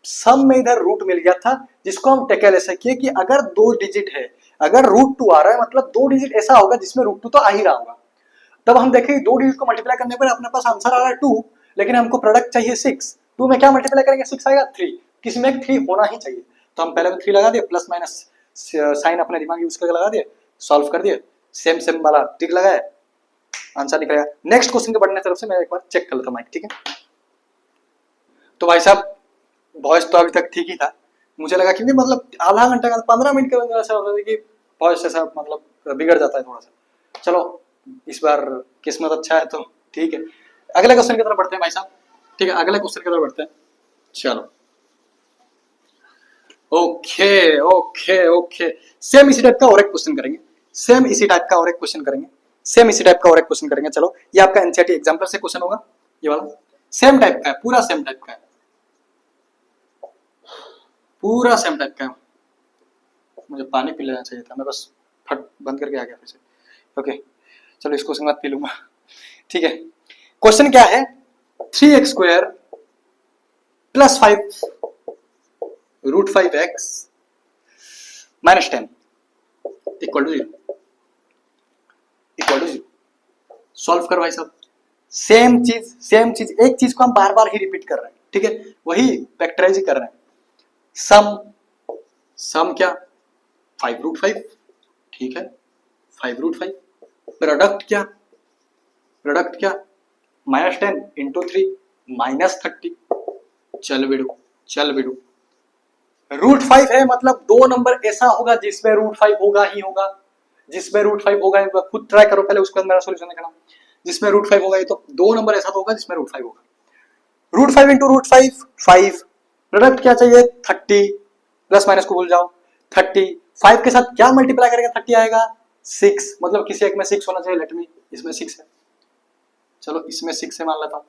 सम में इधर रूट मिल गया था, जिसको हम टैकल ऐसे किए कि अगर दो डिजिट है, अगर √2 आ रहा है मतलब दो डिजिट ऐसा होगा जिसमें √2 तो आ ही रहा होगा। तब हम देखेंगे दो डिजिट को मल्टीप्लाई करने पर अपने पास आंसर आ रहा है 2, लेकिन हमको प्रोडक्ट चाहिए 6। 2 में क्या मल्टीप्लाई करेंगे? 6 आएगा, 3, किसी में 3 होना ही चाहिए। तो हम पहले में 3 लगा दिए, प्लस माइनस साइन अपने दिमाग यूज करके लगा दिए, सॉल्व कर दिए, सेम सेम वाला टिक लगाए, आंसर निकलेगा। नेक्स्ट क्वेश्चन के बढ़ने तरफ से मैं एक बार चेक कर लेता हूँ माइक, ठीक है। तो भाई साहब वॉइस तो अभी तक ठीक ही था, मुझे लगा क्योंकि मतलब आधा घंटा का 15 मिनट के अंदर ऐसा होता है कि वॉइस ऐसा मतलब बिगड़ जाता है थोड़ा सा। चलो इस बार किस्मत अच्छा है तो ठीक है। अगले क्वेश्चन की तरफ बढ़ते हैं भाई साहब, ठीक है, अगले क्वेश्चन की तरफ बढ़ते हैं। चलो ओके ओके ओके, सेम इसी टाइप का और एक क्वेश्चन करेंगे, सेम इसी टाइप का और एक क्वेश्चन करेंगे, सेम इसी टाइप का और एक क्वेश्चन करेंगे। चलो ये आपका एनसीईआरटी एग्जाम्पल से क्वेश्चन होगा, ये वाला सेम टाइप का है, पूरा सेम टाइप का है, पूरा सेम टाइप का है। मुझे पानी पी लेना चाहिए था, मैं बस फट बंद करके आ गया फिर से। ओके चलो इस क्वेश्चन के बाद पी लूंगा, ठीक है। क्वेश्चन क्या है, 3x² plus 5 root 5x minus 10 equal to 0, equal to 0। Solve करो भाई साहब। सेम चीज, एक चीज को हम बार बार ही रिपीट कर रहे हैं, ठीक है, वही फैक्टराइज कर रहे हैं। सम क्या 5 रूट 5, ठीक है, 5 रूट 5। प्रोडक्ट क्या माइनस 10 इंटू 3 माइनस 30। चल बिडू रूट 5 है मतलब दो नंबर ऐसा होगा जिसमें रूट 5 होगा ही होगा, जिसमें रूट 5 होगा, खुद ट्राई करो पहले, उसके बाद मेरा सोल्यूशन देखना। जिसमें रूट 5 होगा ये तो दो नंबर ऐसा तो होगा जिसमें रूट 5 होगा। रूट 5 इंटू रूट 5 5, प्रोडक्ट क्या चाहिए 30, प्लस माइनस को भूल जाओ 30, 5 के साथ क्या मल्टीप्लाई करेगा 30 आएगा 6, मतलब किसी एक में 6 होना चाहिए, लेट मी इसमें 6 है, चलो इसमें 6 है मान लेता हूं।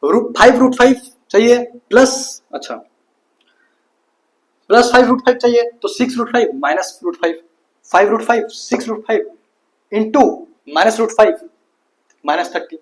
रूट 5 चाहिए प्लस, अच्छा प्लस 5 रूट 5 चाहिए तो 6 root 5 minus root 5, 5 root 5 6 root 5 into minus root 5 minus 30।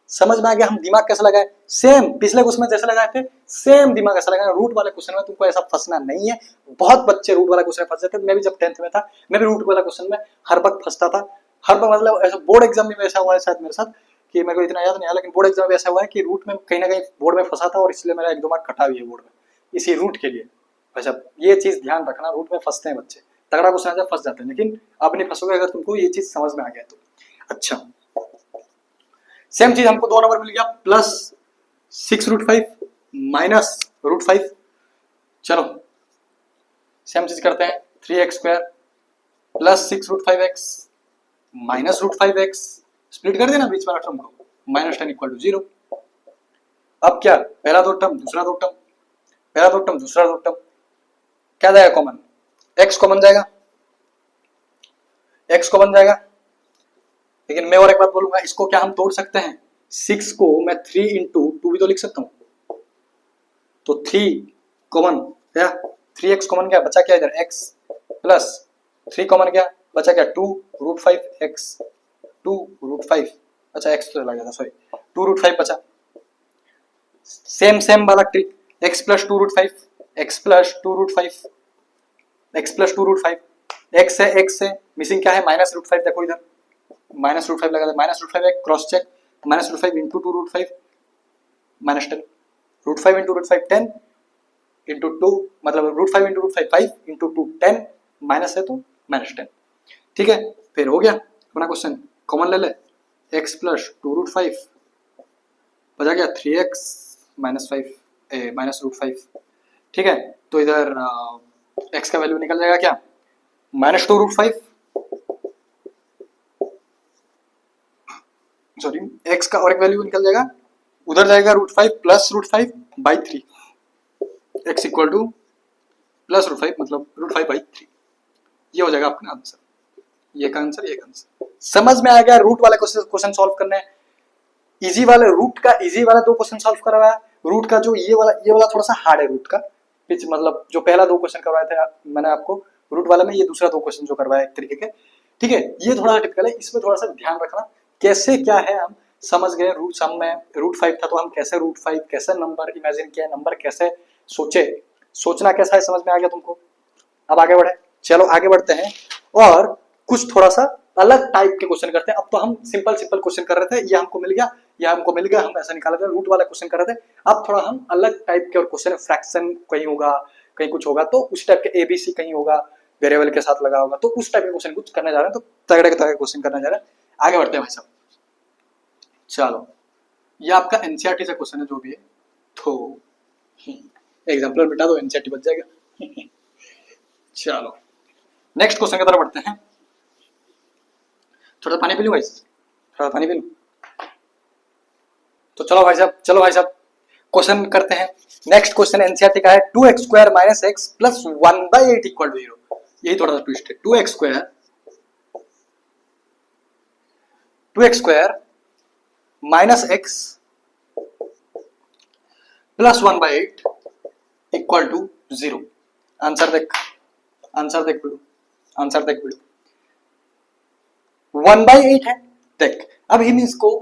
समझ में आ गया हम दिमाग कैसे लगाए, सेम पिछले क्वेश्चन में जैसे लगाए थे सेम दिमाग ऐसा लगाए। रूट वाले क्वेश्चन में तुमको ऐसा फंसना नहीं है, बहुत बच्चे रूट वाला क्वेश्चन फंस जाते थे। मैं भी जब 10th में था मैं भी रूट वाला क्वेश्चन में हर वक्त फंसता था, हर वक्त, मतलब ऐसा बोर्ड एग्जाम में ऐसा हुआ है शायद मेरे साथ कि मेरे को इतना याद नहीं आया, लेकिन बोर्ड एग्जाम में ऐसा हुआ है कि रूट में कहीं ना कहीं बोर्ड में फंसा था और इसलिए मेरा 1-2 मार्क कटा भी है बोर्ड में, इसी रूट के लिए। अच्छा ये चीज ध्यान रखना, रूट में फंसते हैं बच्चे, तगड़ा क्वेश्चन फंस जाते हैं, लेकिन अब नहीं फंसोगे अगर तुमको ये चीज समझ में आ गया तो। अच्छा सेम चीज हमको दो नंबर मिल गया, प्लस 6 रूट 5 माइनस रूट 5। चलो सेम चीज करते हैं, 3x² plus 6 root 5x minus root 5x, split कर देना बीच वाला टर्म को, माइनस 10 इक्वल टू 0। अब क्या, पहला दो टर्म दूसरा दो टर्म, पहला दो टर्म दूसरा दो टर्म, क्या जाएगा कॉमन, x कॉमन जाएगा, x कॉमन जाएगा। लेकिन मैं और एक बात बोलूंगा, इसको क्या हम तोड़ सकते हैं, 6 को मैं 3 इंटू 2 भी तो लिख सकता हूं, तो 3 कॉमन क्या, 3x कॉमन क्या बचा, क्या इधर x प्लस 3 कॉमन क्या बचा, क्या 2 रूट 5x, 2 रूट 5, अच्छा x तो चला गया था सॉरी, 2 रूट 5 बचा। सेम वाला trick, x plus 2 root 5, x plus 2 root 5, x plus 2 root 5, x से मिसिंग क्या है माइनस रूट 5, देखो इधर माइनस रूट 5 लगा, माइनस रूट 5 है cross check, minus root 5 into 2 root 5 minus 10, root 5 into root 5 10 into 2, मतलब root 5 into root 5 5 into 2 10, minus है तो माइनस 10, ठीक है। फिर हो गया अपना क्वेश्चन, कॉमन ले ले, x प्लस 2 रूट 5 बचा गया 3x माइनस 5 माइनस रूट 5, ठीक है। तो इधर x का वैल्यू निकल जाएगा क्या, माइनस 2 रूट 5, सॉरी x का और एक वैल्यू निकल जाएगा, उधर जाएगा root 5 plus root 5 by 3, x equal to plus root 5 मतलब रूट 5 बाई 3, ये हो जाएगा अपना आंसर, ये का आंसर, ये का आंसर। समझ में आ गया, रूट वाले क्वेश्चन सॉल्व करने हैं, इजी वाले रूट का इजी वाला 2 क्वेश्चन सॉल्व करवाया, रूट का जो ये वाला थोड़ा सा हार्ड है, रूट का पिच मतलब जो पहला 2 क्वेश्चन करवाए थे मैंने आपको रूट वाले में, ये दूसरा 2 क्वेश्चन जो करवाया एक तरीके के, ठीक है, ये थोड़ा टिपिकल है, इसमें थोड़ा सा ध्यान रखना कैसे क्या है। हम समझ गए रूट सम में रूट 5 था तो हम कैसे रूट 5 कैसे नंबर इमेजिन किया, नंबर कैसे सोचे, सोचना कैसा है समझ में आ गया तुमको। अब आगे बढ़े, चलो आगे बढ़ते हैं और कुछ थोड़ा सा अलग टाइप के क्वेश्चन करते हैं। अब तो हम सिंपल क्वेश्चन कर रहे थे, ये हमको मिल गया, हम ऐसा निकाला था, रूट वाला क्वेश्चन कर रहे थे। अब थोड़ा हम अलग टाइप के और क्वेश्चन, फ्रैक्शन कहीं होगा कहीं कुछ होगा, तो उस टाइप के ABC कहीं होगा वेरिएबल के साथ लगा होगा, तो उस टाइप के क्वेश्चन कुछ करने जा रहे हैं, तो तगड़े क्वेश्चन करने जा रहे हैं। आगे बढ़ते हैं भाई साहब। चलो, ये आपका एनसीईआरटी से क्वेश्चन है जो भी है, तो एग्जाम्पल मिटा दो, एनसीईआरटी बच जाएगा। चलो नेक्स्ट क्वेश्चन की तरफ बढ़ते हैं। थोड़ा पानी पी लूं भाई, थोड़ा पानी पी लूं। तो चलो भाई साहब क्वेश्चन करते हैं। नेक्स्ट क्वेश्चन एनसीईआरटी का है 2x square minus x plus 1/8 equal to 0। यही थोड़ा सा ट्विस्ट है। 2x square minus x plus 1/8 equal to 0। Answer देख बेटू, आंसर देख बेटू। 1/8 है। देख अब हम इसको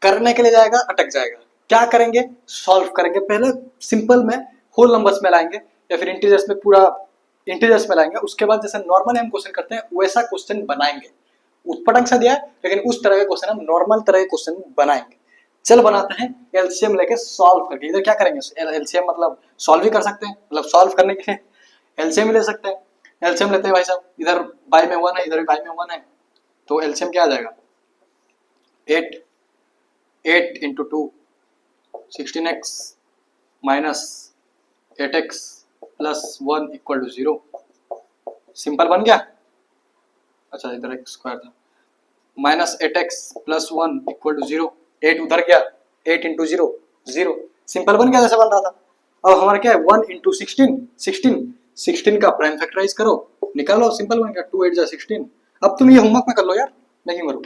करने के लिए जाएगा, अटक जाएगा। क्या करेंगे? सॉल्व करेंगे। पहले सिंपल में होल नंबर्स में लाएंगे या फिर इंटीजर्स में, पूरा इंटीजर्स में लाएंगे। उसके बाद जैसे नॉर्मल हम क्वेश्चन करते हैं वैसा क्वेश्चन बनाएंगे। उत्पटंग सा दिया है लेकिन उस तरह के क्वेश्चन हम नॉर्मल तरह के क्वेश्चन बनाएंगे। चल बनाते हैं एलसीएम लेके सॉल्व करके। इधर क्या करेंगे? एलसीएम मतलब सॉल्व ही कर सकते हैं, मतलब सॉल्व करने के लिए एलसीएम ले सकते हैं। एलसीएम लेते हैं भाई साहब। इधर बाई में 1 है, इधर भी बाई में 1 है, तो एलसीएम क्या आ जाएगा? 8 into 2 16x minus 8x plus 1 equal to 0। Simple बन गया। अच्छा इधर x स्क्वायर था, minus 8x plus 1 equal to 0। 8 उधर गया, 8 इंटू 0 0। सिंपल बन गया जैसे बन रहा था। अब हमारा क्या है? 1 इंटू 16 का प्राइम फैक्टराइज करो, निकालो, सिंपल बन गया। 2 8 जा 16। अब तुम ये होमवर्क में कर लो यार, मैं क्यों करूँ?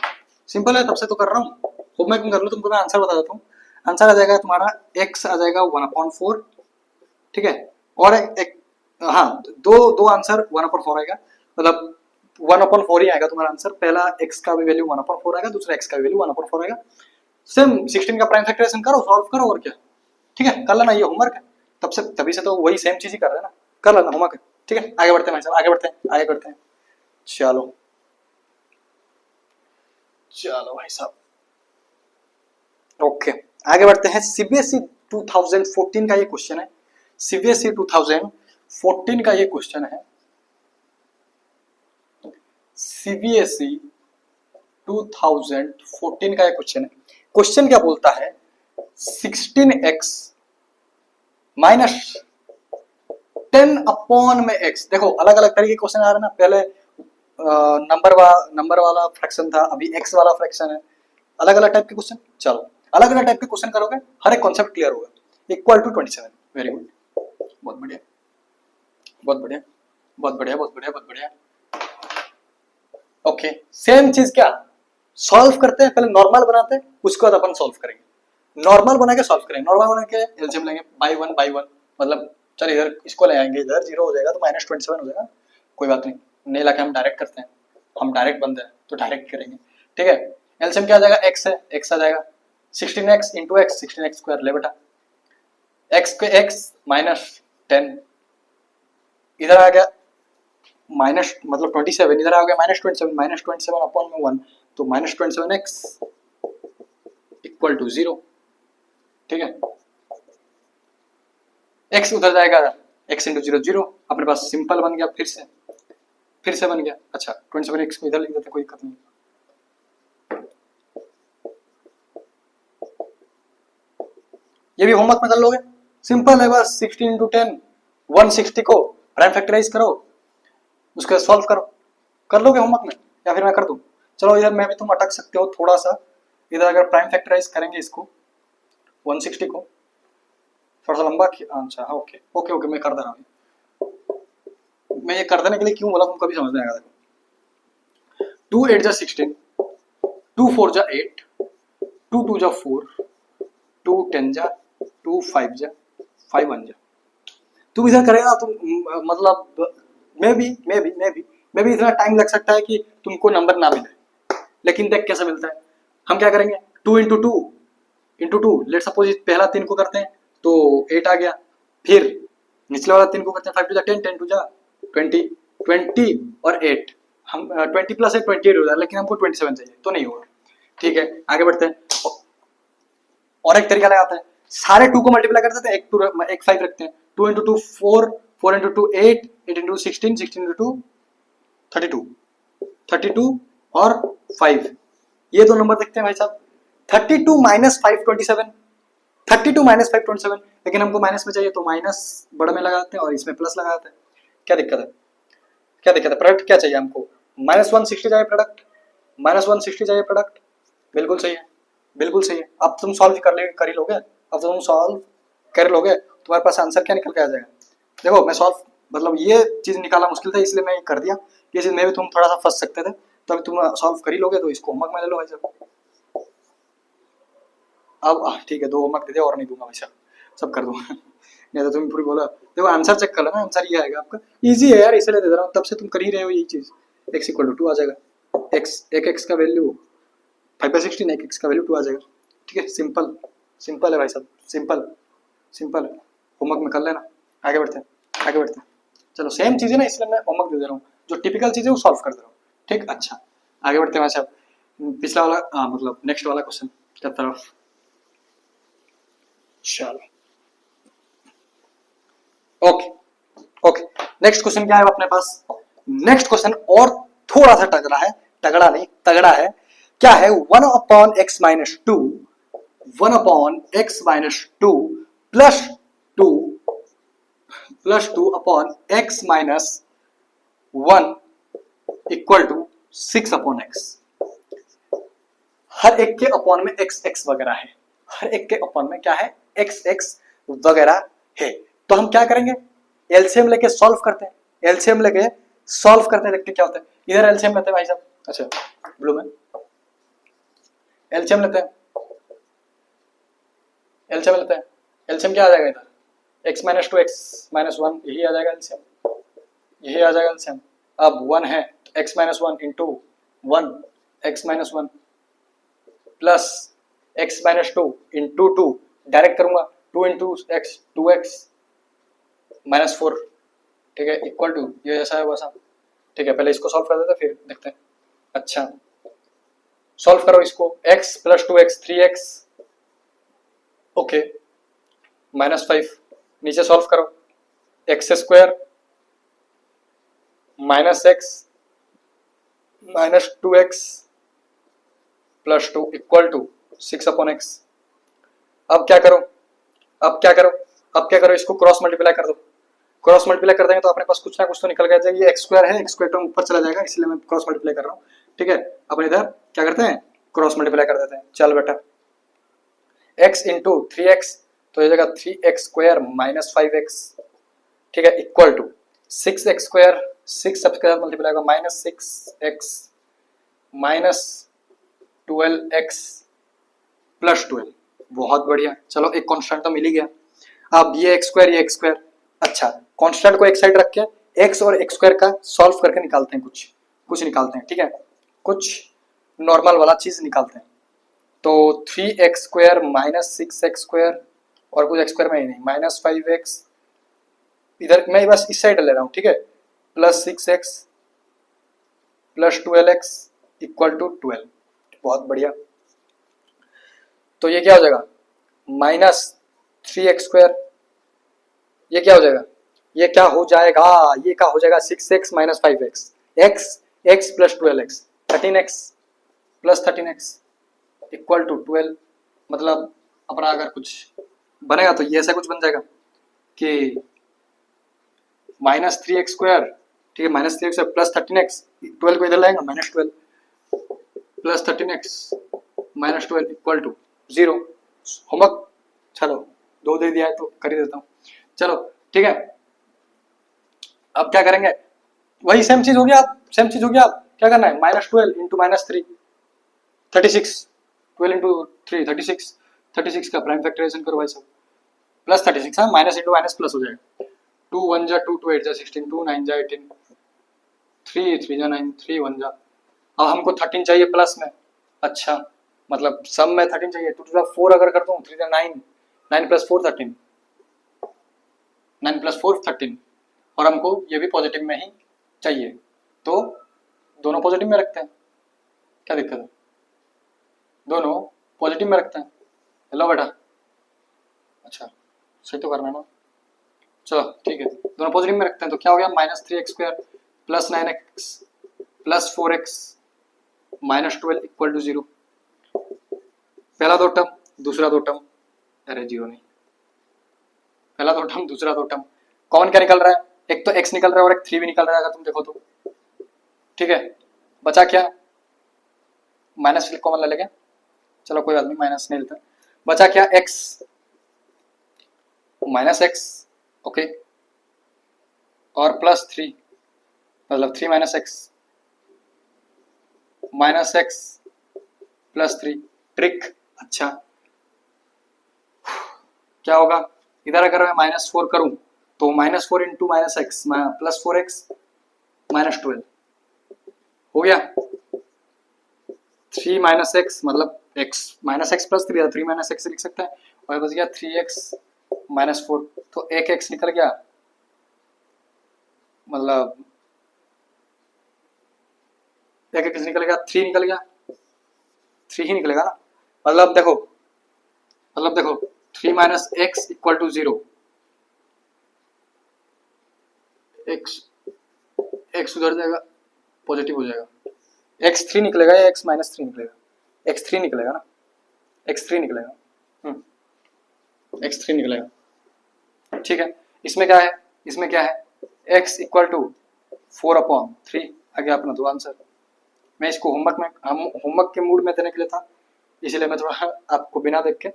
सिंपल है, तब से तो कर रहा हूँ। होमवर्क में कर लो, तुमको मैं आंसर बता देता हूँ। आंसर आ जाएगा तुम्हारा x आ जाएगा 1/4, ठीक है। और एक हाँ, दो आंसर 1/4 आएगा, मतलब 1/4 ही आएगा तुम्हारा आंसर। पहला x का भी वैल्यू 1/4 आएगा, दूसरा x का भी वैल्यू 1/4 आएगा। सेम 16 का प्राइम फैक्टराइजेशन करो, सॉल्व करो, और क्या। ठीक है, कर लेना, ये होमवर्क है। तभी से तो वही सेम चीज ही कर रहे हैं ना, कर लेना होमवर्क है। ठीक है, आगे बढ़ते हैं भाई साहब, आगे बढ़ते हैं। चलो भाई साहब, ओके आगे बढ़ते हैं। सीबीएसई 2014 का ये क्वेश्चन है। सीबीएसई 2014 का ये क्वेश्चन है। सीबीएसई 2014 का ये क्वेश्चन है। क्वेश्चन क्या बोलता है? 16x माइनस 10 अपॉन में x। देखो अलग अलग तरह के क्वेश्चन आ रहे हैं ना। पहले नंबर वाला फ्रैक्शन था, अभी x वाला फ्रैक्शन है। अलग अलग टाइप के क्वेश्चन। चलो अलग अलग टाइप के क्वेश्चन करोगे, हर एक कॉन्सेप्ट क्लियर होगा। Equal to 27। वेरी गुड, बहुत बढ़िया, बहुत बढ़िया, बहुत बढ़िया, बहुत बढ़िया, बहुत बढ़िया। ओके, सेम चीज क्या सॉल्व करते हैं? पहले नॉर्मल बनाते हैं, उसके बाद अपन सॉल्व करेंगे। नॉर्मल बना के सॉल्व करेंगे। नॉर्मल बना के एलसीएम लेंगे बाई वन, मतलब चल इधर इसको ले आएंगे, इधर 0 हो जाएगा तो -27 हो जाएगा। कोई बात नहीं लाके हम डायरेक्ट करते हैं, हम डायरेक्ट बंदे हैं तो डायरेक्ट करेंगे। ठीक है, एलसीएम क्या आ जाएगा? x है, x आ जाएगा 16x into x, 16x square ले बेटा। x के x माइनस 10, इधर आ गया माइनस मतलब 27, इधर आ गया -27 अपॉन में 1, तो -27x इक्वल टू 0। ठीक है, x उधर जाएगा, x इंटू 0 0। अपने पास सिंपल बन गया, फिर से बन गया। अच्छा 27x को इधर लिख देते, कोई दिक्कत नहीं। ये भी होमवर्क में कर लोगे, सिंपल है बस। 16 इंटू 10 160 को प्राइम फैक्टराइज करो, उसके सॉल्व करो, कर लोगे होमवर्क में, या फिर मैं कर दूं? चलो इधर मैं भी, तुम अटक सकते हो थोड़ा सा। इधर अगर प्राइम फैक्टराइज करेंगे इसको 160 को, थोड़ा सा लंबा। अच्छा ओके ओके ओके, मैं कर दे रहा हूँ। मैं ये कर देने के लिए क्यों बोला तुमको भी समझ में आएगा। देखो 2 8 जा 16, 2 4 जा 8, 2 2 जा 4, 2 10 जा 2 5 जा 5 1 जा। तुम इधर करेगा तुम, मतलब मैं भी इतना टाइम लग सकता है कि तुमको नंबर ना मिले, लेकिन देख कैसे मिलता है। हम क्या करेंगे? 2 इंटू टू लेट सपोज पहला 3 को करते हैं तो 8 आ गया, फिर निचले वाला 3 को करते हैं 5 2 जा 10, 10 2 जा 20, 20 और 8, हम 20 प्लस 8 28 हो जाए, लेकिन हमको 27 चाहिए तो नहीं होगा। ठीक है, आगे बढ़ते हैं। और एक तरीका लगाते हैं, सारे 2 को मल्टीप्लाई कर देते हैं, एक 5 रखते हैं। 2 इंटू 2 4, 4 इंटू 2 8, 8 इंटू 16, 16 इंटू 2 32 और 5। ये दो नंबर देखते हैं भाई साहब, 32 माइनस 527, 32 माइनस 527, लेकिन हमको माइनस में चाहिए तो माइनस बड़ा में लगाते हैं और इसमें प्लस लगाते हैं। क्या दिक्कत है, क्या दिक्कत है? प्रोडक्ट क्या चाहिए हमको? -160 चाहिए प्रोडक्ट, -160 चाहिए प्रोडक्ट, बिल्कुल सही है, बिल्कुल सही है। अब तुम सॉल्व कर ही लोगे, अब तुम सॉल्व कर लोगे, तुम्हारे पास आंसर क्या निकल के आ जाएगा। देखो मैं सॉल्व मतलब ये चीज निकालना मुश्किल था इसलिए मैं ये कर दिया, ये चीज में भी तुम थोड़ा सा फंस सकते थे, तो अभी तुम सॉल्व कर ही लोगे तो इसको होमवर्क में ले लो भाई साहब। अब ठीक है, 2 होमवर्क दे दिया और नहीं दूंगा भाई साहब, सब कर दूंगा नहीं तो तुम पूरी बोला। देखो आंसर चेक कर लेना, आंसर ये आएगा आपका, इजी है यार इसलिए दे रहा हूँ, तब से तुम कर ही रहे हो यही चीज। x इक्वल टू 2 आ जाएगा, एक एक्स का वैल्यू 5/16, एक एक्स का वैल्यू 2 आ जाएगा। ठीक है, सिंपल सिंपल है भाई साहब, सिंपल सिंपल है, होमवर्क में कर लेना। आगे बढ़ते हैं, आगे बढ़ते हैं। चलो सेम चीज़ है ना, इसलिए मैं होमवर्क दे रहा हूँ, जो टिपिकल चीज़ है वो सॉल्व कर दे रहा हूँ। ठीक, अच्छा आगे बढ़ते हैं भाई साहब। पिछला वाला मतलब नेक्स्ट वाला क्वेश्चन की तरफ। चलो ओके ओके, नेक्स्ट क्वेश्चन क्या है अपने पास? नेक्स्ट क्वेश्चन और थोड़ा सा तगड़ा है, तगड़ा नहीं तगड़ा है। क्या है? 1/x-2, 1/x-2 plus 2 upon x-1 equal to 6/x। हर एक के अपॉन में x वगैरह है, हर एक के अपॉन में क्या है? x वगैरह है। तो हम क्या करेंगे? एलसीएम लेके सॉल्व करते हैं, एलसीएम लेके सॉल्व करते हैं, देखते क्या होता है। इधर एलसीएम लेते हैं भाई साहब, अच्छा ब्लू में एलसीएम लेते हैं, एलसीएम लेते हैं। एलसीएम क्या आ जाएगा इधर? x-2 x-1 यही आ जाएगा एलसीएम, यही आ जाएगा एलसीएम। अब 1 है तो x-1 into 1 x-1 plus x-2 into 2, direct करूंगा 2 इंटू एक्स 2x -4। ठीक है, इक्वल टू ये ऐसा है वैसा। ठीक है, पहले इसको सॉल्व कर देते हैं फिर देखते हैं। अच्छा सॉल्व करो इसको, x + 2x 3x, ओके -5, नीचे सॉल्व करो, x² -x -2x + 2 equal to 6/x। अब क्या करो, अब क्या करो, अब क्या करो, इसको क्रॉस मल्टीप्लाई कर दो। क्रॉस मल्टीप्लाई कर देंगे तो अपने पास कुछ ना कुछ तो निकल के जाएगा। ये x² है, x² टर्म ऊपर चला जाएगा, इसलिए मैं क्रॉस मल्टीप्लाई कर रहा हूँ। ठीक है, अब इधर क्या करते हैं? क्रॉस मल्टीप्लाई कर देते हैं। चल बेटा, x इंटू 3x तो ये जगह 3x² -5x। ठीक है, इक्वल टू 6x², 6 सब के साथ मल्टीप्लाई होगा -6x -12x + 12। बहुत बढ़िया, चलो एक कांस्टेंट तो मिल ही गया। अब ये x², ये x², अच्छा कांस्टेंट को एक साइड रख के x और x² का सॉल्व करके निकालते हैं, कुछ निकालते हैं। ठीक है, कुछ नॉर्मल वाला चीज निकालते हैं। तो 3x² -6x² और कुछ x² में ही नहीं, -5x, इधर मैं बस इस साइड ले रहा हूँ। ठीक है, +6x + 12x इक्वल टू 12। बहुत बढ़िया, तो ये क्या हो जाएगा? -3x², ये क्या हो जाएगा? ये क्या हो जाएगा? ये क्या हो जाएगा? 6x -5x, x + 12x 13x + 13x equal to 12। मतलब अपना अगर कुछ बनेगा तो ये ऐसा कुछ बन जाएगा कि -3x², ठीक है, -3x² + 13x, 12 को इधर लाएंगे -12 + 13x -12 इक्वल टू 0। होमवर्क चलो 2 दे दिया है तो कर ही देता हूँ। चलो ठीक है, अब क्या करेंगे? वही सेम चीज हो गया, सेम चीज हो गया। अब क्या करना है? -12 इंटू -3 36, 12 इंटू 3 36, 36 का प्राइम फैक्टराइजेशन करो भाई साहब, +36, हाँ माइनस इंटू माइनस प्लस हो जाएगा। 2 1 जा 2, 2 8 जा 16, 2 9 जा 18, 3 3 जा 9, 3 1 जा। अब हमको 13 चाहिए प्लस में, अच्छा मतलब सम में 13 चाहिए। 2 टू 4 अगर कर दूं, 3 जा 9, 9 + 4 13, 9 + 4 13, और हमको ये भी पॉजिटिव में ही चाहिए, तो दोनों पॉजिटिव में रखते हैं, क्या दिक्कत है? दोनों पॉजिटिव में रखते हैं। हेलो बेटा, अच्छा सही तो करना है ना, चलो ठीक है, दोनों पॉजिटिव में रखते हैं। तो क्या हो गया? -3x² + 9x + 4x -12 equal to 0। पहला दो टर्म, दूसरा दो टर्म, अरे जीरो नहीं, पहला दो टर्म दूसरा दो टर्म, कॉमन क्या निकल रहा है, एक तो x निकल रहा है और एक 3 भी निकल रहा है अगर तुम देखो तो, ठीक है। बचा क्या, माइनस कॉमन ले लेंगे, चलो कोई बात नहीं माइनस नहीं लेते, बचा क्या x माइनस एक्स, ओके, और प्लस 3, मतलब 3 माइनस एक्स प्लस 3, ट्रिक, अच्छा क्या होगा, इधर अगर मैं -4 करूं तो -4 into minus x plus 4x -12 हो गया, 3 माइनस एक्स मतलब x minus x plus 3, 3 minus x लिख सकता है, और बच गया 3x -4, तो एक x निकल गया, मतलब एक x निकल गया, 3 निकल गया, 3 ही निकलेगा ना, मतलब देखो 3 minus x equal to 0, x उधर जाएगा पॉजिटिव हो जाएगा, x3 निकलेगा या x -3 निकलेगा, x3 निकलेगा ना, x3 निकलेगा, x3 निकलेगा, ठीक है। इसमें क्या है, इसमें क्या है, x इक्वल टू 4/3 आ गया अपना दो आंसर। मैं इसको होमवर्क के मूड में देने के लिए था, इसलिए मैं थोड़ा आपको बिना देख के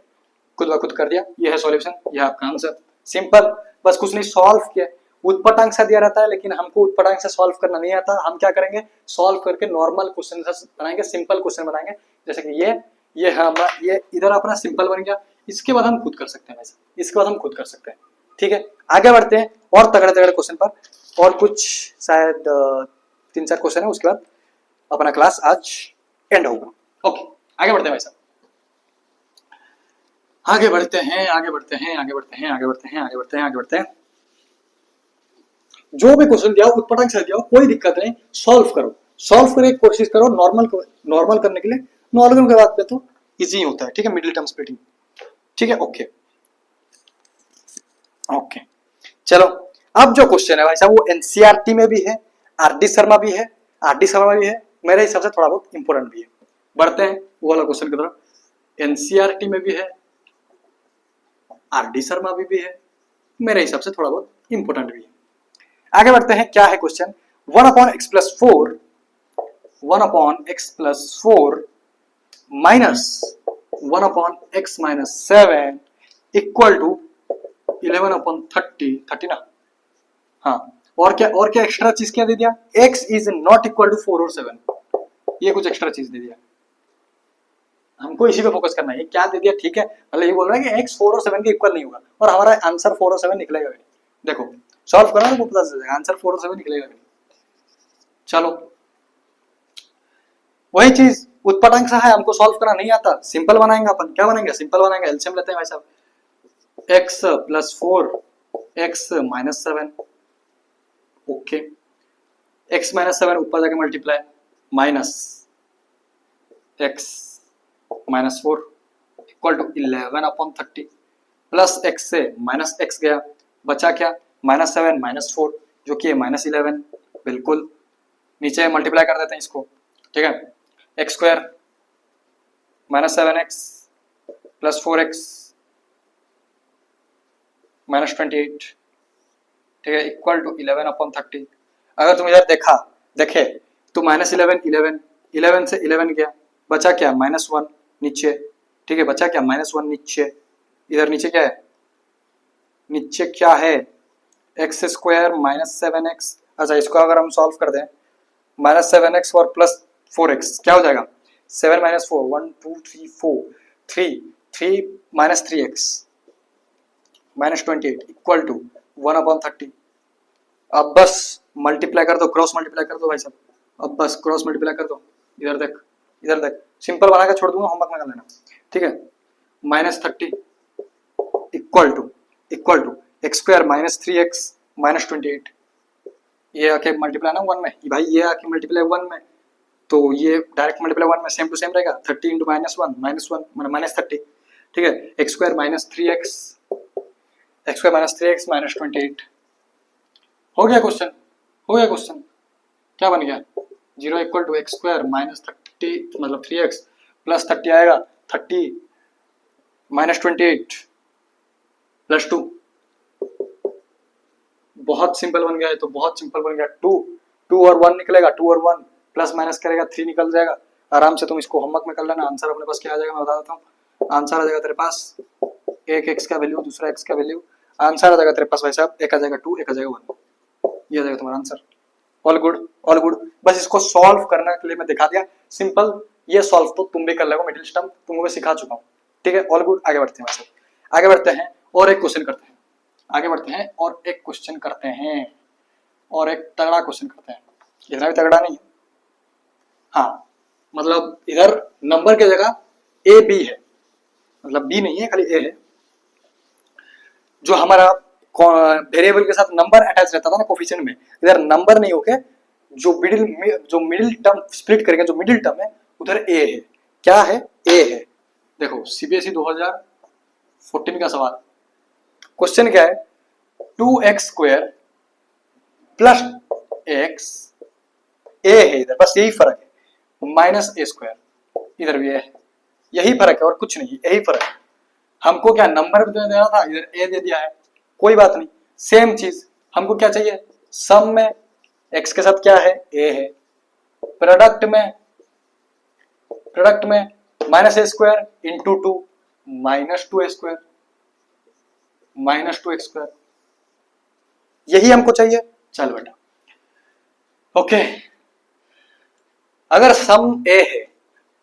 खुद ब खुद कर दिया, ये है सॉल्यूशन, ये आपका आंसर, सिंपल, बस कुछ नहीं सॉल्व किया, उत्पटांक सा दिया रहता है लेकिन हमको उत्पटांक से सॉल्व करना नहीं आता, हम क्या करेंगे सॉल्व करके नॉर्मल क्वेश्चन बनाएंगे, सिंपल क्वेश्चन बनाएंगे, जैसे कि ये हमारा ये इधर अपना सिंपल बन गया, इसके बाद हम खुद कर सकते हैं वैसे, इसके बाद हम खुद कर सकते हैं, ठीक है। आगे बढ़ते हैं और तगड़े तगड़े क्वेश्चन पर, और कुछ शायद 3-4 क्वेश्चन है, उसके बाद अपना क्लास आज एंड होगा, ओके। आगे बढ़ते हैं भाई साहब, आगे बढ़ते हैं, आगे बढ़ते हैं, आगे बढ़ते हैं, आगे बढ़ते हैं, आगे बढ़ते हैं, आगे बढ़ते हैं। जो भी क्वेश्चन दिया हो उत्पटांक से दिया हो कोई दिक्कत नहीं, सॉल्व करो, सॉल्व करने की कोशिश करो, नॉर्मल करने के लिए, नॉर्मल के बाद पे तो इजी होता है, ठीक है, मिडिल टर्म स्प्लिटिंग, ठीक है, ओके ओके। चलो अब जो क्वेश्चन है भाई साहब वो एनसीईआरटी में भी है, आरडी शर्मा भी है, मेरे हिसाब से थोड़ा बहुत इंपोर्टेंट भी है, बढ़ते हैं वो वाला क्वेश्चन की तरफ, एनसीईआरटी में भी है, आरडी शर्मा भी है, मेरे हिसाब से थोड़ा बहुत इंपोर्टेंट भी है। आगे बढ़ते हैं, क्या है question, 1/x+4 minus 1/x-7 equal to 11/30 ना, हाँ, और क्या एक्स्ट्रा चीज क्या दे दिया, x is not equal to 4 और 7, ये कुछ एक्स्ट्रा चीज दे दिया, हमको इसी पे फोकस करना है, ये क्या दे दिया, ठीक है, मतलब ये बोल रहा है कि x 4 और 7 के इक्वल नहीं होगा, और हमारा आंसर 4 और 7 निकलेगा भी, देखो सॉल्व करना तो पता चल जाएगा, आंसर 4 और 7 निकलेगा भी। चलो वही चीज उत्पटांक सा है, हमको सॉल्व करना नहीं आता, सिंपल बनाएंगे अपन, क्या बनाएंगे, सिंपल बनाएंगे, एलसीएम लेते हैं भाई साहब, x+4 x-7, ओके, x-7 ऊपर जाके multiply, minus x-4 equal to 11/30 plus x से माइनस x गया, बचा क्या, -7 -4 जो कि है -11, बिल्कुल नीचे मल्टीप्लाई कर देते हैं इसको, ठीक है, x² -7x प्लस 4x -28, ठीक है, इक्वल टू 11/30। अगर तुम इधर देखे तो -11 से 11 गया, बचा क्या -1 नीचे, ठीक है, बचा क्या -1 नीचे, इधर नीचे क्या है, नीचे क्या है x² -7x, अच्छा इसको अगर हम सॉल्व कर दें -7x और प्लस 4x क्या हो जाएगा, 7 - 4 1 2 3 4 3 -3x -28 इक्वल टू 1/30। अब बस मल्टीप्लाई कर दो, क्रॉस मल्टीप्लाई कर दो भाई साहब, अब बस क्रॉस मल्टीप्लाई कर दो, इधर देख, सिंपल बना के छोड़ दूंगा, होमवर्क में कर लेना, ठीक है, -30 इक्वल टू x² -3x -28, ये आके मल्टीप्लाई ना 1 में, भाई ये आके मल्टीप्लाई 1 में, तो ये डायरेक्ट मल्टीप्लाई 1 में सेम टू सेम रहेगा, 30 × -1 -30, ठीक है, x² -3x -28 हो गया क्वेश्चन, क्या बन गया, 0 इक्वल टू x² -30 मतलब 3x प्लस 30 आएगा, 30 -28 प्लस 2, बहुत सिंपल बन गया है, तो बहुत सिंपल बन गया। 2 और 1 निकलेगा, 2 और 1 प्लस माइनस करेगा 3 निकल जाएगा। आराम से तुम इसको होमवर्क में कर लेना। आंसर अपने पास क्या आ जाएगा मैं बता देता हूँ। आंसर आ जाएगा तेरे पास एक एक्स का वैल्यू, दूसरा एक्स का वैल्यू, आंसर आ जाएगा तेरे पास भाई साहब, एक आ जाएगा 2, एक आ जाएगा 1, ये आ जाएगा तुम्हारा answer. All good, all good. बस इसको सॉल्व करने के लिए मैं दिखा दिया, सिंपल। ये सॉल्व तो तुम भी कर लोगे, मिडिल टर्म तुमको मैं सिखा चुका हूँ, ठीक है। ऑल गुड, आगे बढ़ते हैं भाई साहब, आगे बढ़ते हैं और एक क्वेश्चन करते हैं, आगे बढ़ते हैं और एक क्वेश्चन करते हैं, और एक तगड़ा क्वेश्चन करते हैं। इतना भी तगड़ा नहीं है, हाँ, मतलब इधर नंबर की जगह ए बी है, मतलब बी नहीं है, खाली ए है। जो हमारा वेरिएबल के साथ नंबर अटैच रहता था ना कोफिशिएंट में, इधर नंबर नहीं होके जो मिडिल टर्म स्प्लिट करेंगे, जो मिडिल टर्म है उधर ए है। क्या है? ए है। देखो सीबीएसई 2014 का सवाल, क्वेश्चन क्या है? 2x² प्लस एक्स, ए है इधर, बस यही फर्क है, -a², इधर भी है, यही फर्क है और कुछ नहीं, यही फर्क है। हमको क्या नंबर दे दिया था, इधर ए दे दिया है, कोई बात नहीं, सेम चीज। हमको क्या चाहिए? सम में एक्स के साथ क्या है? ए है। प्रोडक्ट में -a² इंटू 2 -2a², -2x², यही हमको चाहिए। चल बेटा, ओके। अगर सम ए है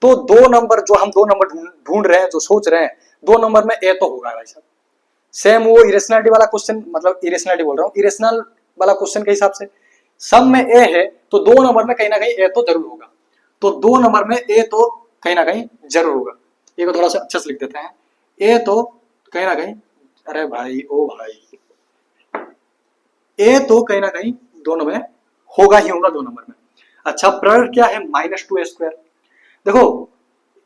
तो दो नंबर, जो हम दो नंबर ढूंढ रहे हैं, जो सोच रहे हैं, दो नंबर में ए तो होगा भाई साहब। सेम वो इरेशनलिटी वाला क्वेश्चन, मतलब इरेशनलिटी बोल रहा हूँ, इरेशनल वाला क्वेश्चन के हिसाब से सम में ए है तो दो नंबर में कहीं ना कहीं ए तो जरूर होगा, तो दो नंबर में ए तो कहीं ना कहीं जरूर होगा। ये को थोड़ा सा अच्छे से लिख देते हैं, ए तो कहीं ना कहीं, अरे भाई ओ भाई, ए तो कहीं ना कहीं दोनों में होगा ही होगा, दो नंबर में। अच्छा, प्रोडक्ट क्या है? -2a²। देखो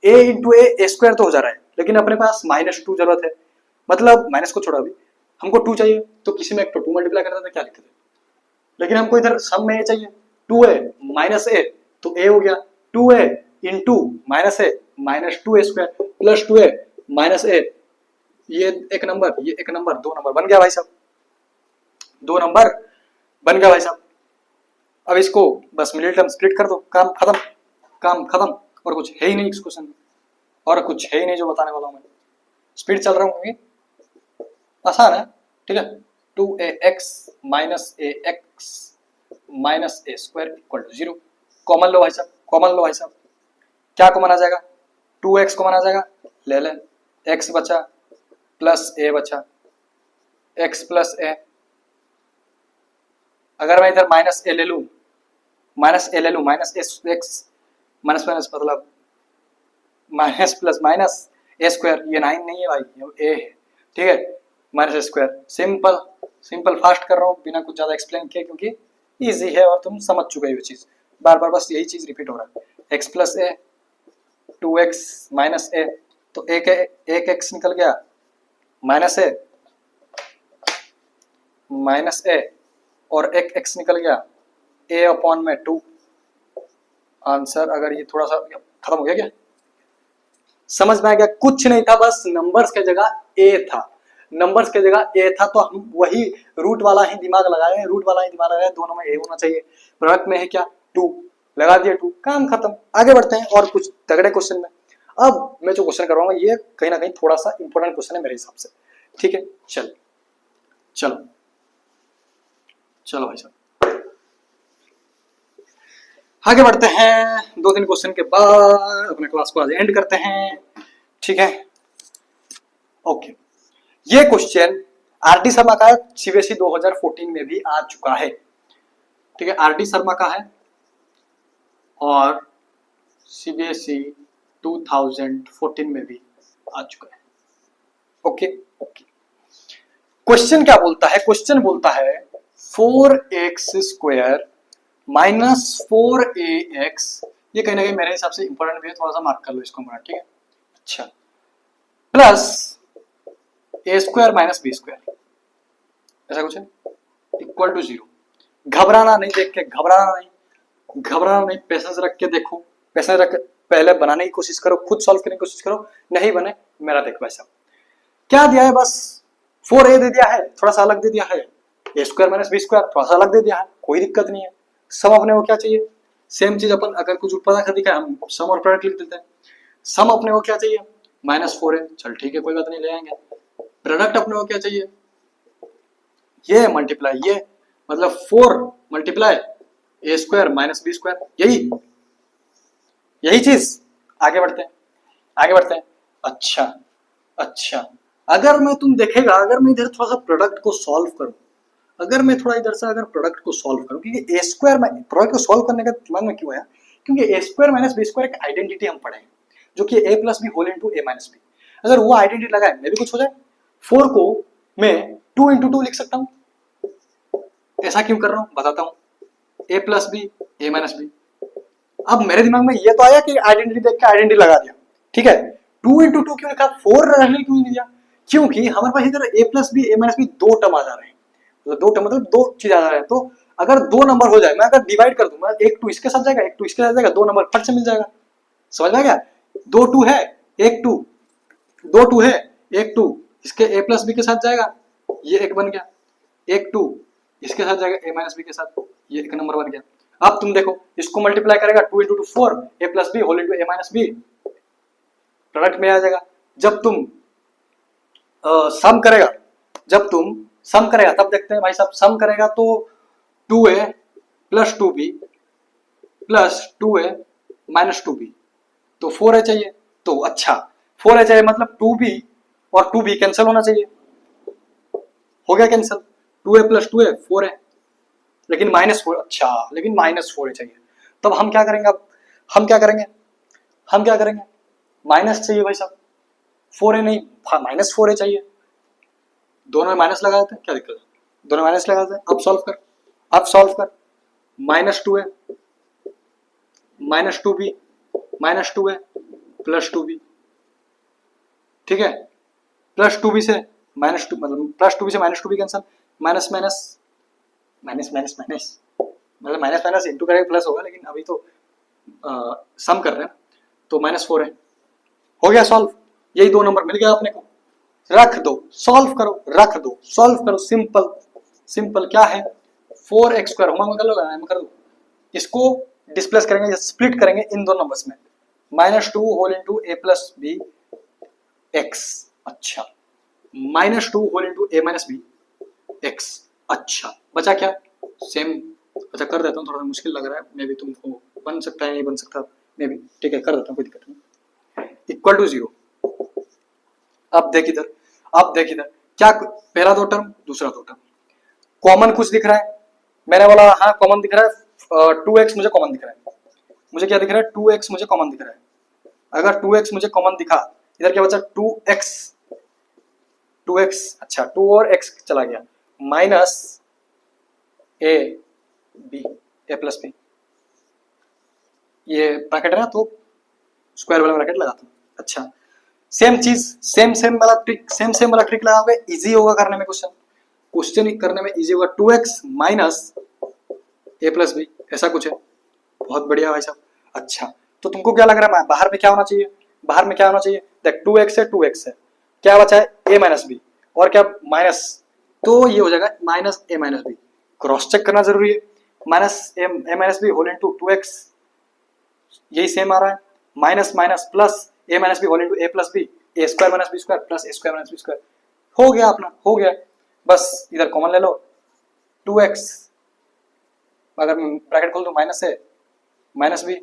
a इंटू ए स्क्वायर तो हो जा रहा है, लेकिन अपने पास -2 जरूरत है, मतलब माइनस को छोड़ा, अभी हमको 2 चाहिए, तो किसी में एक तो 2 मल्टीप्लाई करता था, क्या लिखते थे, लेकिन हमको इधर सम में ए चाहिए, 2a -a, तो a हो गया 2a into -a -2a² plus 2a -a, ये एक नंबर, ये एक नंबर, दो नंबर बन गया भाई साहब, दो नंबर बन गया भाई साहब। अब इसको बस मिडिल टर्म स्प्लिट कर दो, काम खत्म, काम खत्म, और कुछ है ही नहीं इस क्वेश्चन में, और कुछ है ही नहीं जो बताने वाला हूं मैं। स्पीड चल रहा हूं क्योंकि आसान है, ठीक है। 2ax - a² = 0। कॉमन लो भाई साहब, कॉमन लो भाई साहब, क्या कॉमन आ जाएगा? 2x कॉमन आ जाएगा, ले ले, x बचा प्लस a बचा, x प्लस a। अगर मैं इधर -a ले लूं, -a ले लूं, -x माइनस माइनस मतलब माइनस प्लस माइनस a², ये 9 नहीं है भाई, ये a है, ठीक है, -a²। सिंपल सिंपल फास्ट कर रहा हूँ बिना कुछ ज्यादा एक्सप्लेन किए, क्योंकि इजी है और तुम समझ चुके हो ये चीज, बार बार बस यही चीज रिपीट हो रहा है। x plus a, 2x minus a, तो एक x निकल गया, -a और एक x निकल गया, a/2। आंसर अगर ये थोड़ा सा खत्म हो गया, क्या समझ में आ गया? कुछ नहीं था, बस नंबर्स के जगह ए था, नंबर्स के जगह ए था, तो हम वही रूट वाला ही दिमाग लगाए, रूट वाला ही दिमाग लगाए, दोनों में ए होना चाहिए। प्रोडक्ट में है क्या? 2, लगा दिया 2, काम खत्म। आगे बढ़ते हैं और कुछ तगड़े क्वेश्चन में। अब मैं जो क्वेश्चन कर रहा हूँ ये कहीं ना कहीं थोड़ा सा इंपॉर्टेंट क्वेश्चन है मेरे हिसाब से, ठीक है। चलो चलो चलो भाई साहब, आगे बढ़ते हैं। 2-3 क्वेश्चन के बाद अपने क्लास को आज एंड करते हैं, ठीक है। ओके, ये क्वेश्चन आर डी शर्मा का है, सीबीएसई 2014 में भी आ चुका है, ठीक है, आर डी शर्मा का है और सीबीएसई 2014 में भी आ चुका है। ओके ओके, क्वेश्चन क्या बोलता है? क्वेश्चन बोलता है 4x² -4ax, ये कहीं ना कहीं मेरे हिसाब से इंपॉर्टेंट भी है, थोड़ा सा मार्क कर लो इसको मेरा, ठीक है। अच्छा, प्लस a² - b², ऐसा कुछ है, = 0। घबराना नहीं, देख के घबराना नहीं, पेशेंस रख के देखो, पेशेंस रख के पहले बनाने की कोशिश करो, खुद सॉल्व करने की कोशिश करो, नहीं बने मेरा देखो भाई साहब। क्या दिया है, बस 4a दे दिया है, थोड़ा सा अलग दे दिया है, a square minus B square थोड़ा सा अलग दे दिया है, कोई दिक्कत नहीं है। सम अपने को क्या चाहिए, सेम चीज अपन अगर कुछ उत्पादक दिखा हम सम और प्रोडक्ट लिख देते हैं। सम अपने को क्या चाहिए, -4 है, चल ठीक है कोई बात नहीं ले आएंगे। प्रोडक्ट अपने को क्या चाहिए, ये मल्टीप्लाई ये, मतलब 4 multiply a square minus B square, यही चीज। आगे बढ़ते हैं, आगे बढ़ते हैं। अच्छा अच्छा, अगर मैं तुम देखेगा, अगर मैं इधर थोड़ा सा प्रोडक्ट को सॉल्व करूं, अगर मैं थोड़ा इधर से अगर प्रोडक्ट को सॉल्व करूं, क्योंकि ए स्क्वायर में प्रोडक्ट को सॉल्व करने का दिमाग में क्यों आया, क्योंकि ए स्क्वायर माइनस बी स्क्वायर एक आइडेंटिटी हम पढ़े हैं, जो कि ए प्लस बी होल इंटू ए माइनस बी। अगर वो आइडेंटिटी लगाए मे भी कुछ हो जाए। 4 को मैं 2 इंटू 2 लिख सकता हूँ। ऐसा क्यों कर रहा हूँ बताता हूँ, ए प्लस बी ए माइनस बी। अब मेरे दिमाग में ये तो आया कि आइडेंटिटी देख के आइडेंटिटी लगा दिया, ठीक है। 2 इंटू 2 क्यों लिखा, 4 रहने क्यों नहीं दिया, क्योंकि हमारे पास इधर ए प्लस बी ए माइनस बी दो टर्म आ जा रहे हैं, मतलब दो टर्म मतलब दो चीज आ जा रहे हैं। तो अगर दो नंबर हो जाए, मैं अगर डिवाइड कर दूंगा, एक 2 इसके साथ जाएगा, एक 2 इसके साथ जाएगा, दो नंबर फट से मिल जाएगा। समझ में आ गया, 2 2 है, एक 2, 2 2 है, एक 2 इसके ए प्लस बी के साथ जाएगा, ये एक बन गया, एक 2 इसके साथ जाएगा ए माइनस बी के साथ, ये एक नंबर बन गया। अब तुम देखो इसको मल्टीप्लाई करेगा, 2 इंटू 2 4, ए प्लस बी होल इंटू ए माइनस बी, प्रोडक्ट में आ जाएगा। जब तुम सम करेगा, जब तुम सम करेगा तब देखते हैं भाई साहब, सम करेगा तो 2a plus 2b plus 2a minus 2b, तो 4a चाहिए। तो अच्छा 4a चाहिए मतलब 2b और 2b कैंसिल होना चाहिए, हो गया cancel, 2a plus 2a 4a, लेकिन -4, अच्छा लेकिन -4a चाहिए। तब हम क्या करेंगे, अब हम क्या करेंगे, हम क्या करेंगे, माइनस चाहिए भाई साहब, 4a नहीं -4a चाहिए, दोनों में माइनस लगा देते हैं, क्या दिक्कत है, दोनों माइनस लगा देते हैं। अब सॉल्व कर, अब सॉल्व कर, -2a -2b -2a plus 2b, ठीक है, प्लस 2b से -2 मतलब प्लस 2b से -2b cancel, minus minus minus minus minus मतलब माइनस माइनस इंटू करेंगे प्लस होगा, लेकिन अभी तो सम कर रहे हैं, तो -4 है, हो गया सॉल्व। यही दो नंबर मिल गया अपने को, रख दो, सॉल्व करो, रख दो, सॉल्व करो, सिंपल सिंपल क्या है, 4x स्क्वायर होगा, मैं कर दो, इसको डिस्प्लेस करेंगे या स्प्लिट करेंगे इन दो नंबर्स में, -2 whole into A plus B x, अच्छा -2 होल इंटू ए माइनस बी एक्स, अच्छा बचा क्या, सेम, अच्छा कर देता हूँ, थोड़ा मुश्किल लग रहा है, मे भी तुमको बन सकता है नहीं बन सकता, मे भी, ठीक है कर देता हूँ, कोई दिक्कत नहीं, इक्वल टू 0। अब देख इधर, अब देख इधर, क्या पहला दो टर्म दूसरा दो टर्म, कॉमन कुछ दिख रहा है, मैंने बोला हाँ कॉमन दिख रहा है, 2x मुझे कॉमन दिख रहा है, मुझे क्या दिख रहा है, 2x मुझे कॉमन दिख रहा है। अगर 2x मुझे कॉमन दिखा, इधर क्या बचा 2x, 2x, अच्छा 2 और x चला गया, minus a b a plus b, ये ब्रैकेट है ना, तो स्क्वायर वाला ब्रैकेट लगाता हूँ। अच्छा सेम चीज, सेम वाला ट्रिक लगाओगे, इजी होगा करने में, क्वेश्चन करने में इजी होगा। 2x माइनस ए प्लस बी, ऐसा कुछ है, बहुत बढ़िया भाई साहब। अच्छा तो तुमको क्या लग रहा है, बाहर में क्या होना चाहिए, बाहर में क्या होना चाहिए, देख 2x है 2x है, क्या बचा है a माइनस बी, और क्या माइनस, तो ये हो जाएगा माइनस ए माइनस बी, क्रॉस चेक करना जरूरी है, माइनस ए minus B whole into 2x, यही सेम आ रहा है, minus minus plus A minus B whole into A plus B, A square minus B square plus A square minus B square, हो गया अपना, हो गया, बस इधर कॉमन ले लो, 2x, अगर ब्रैकेट खोल दो माइनस है माइनस बी,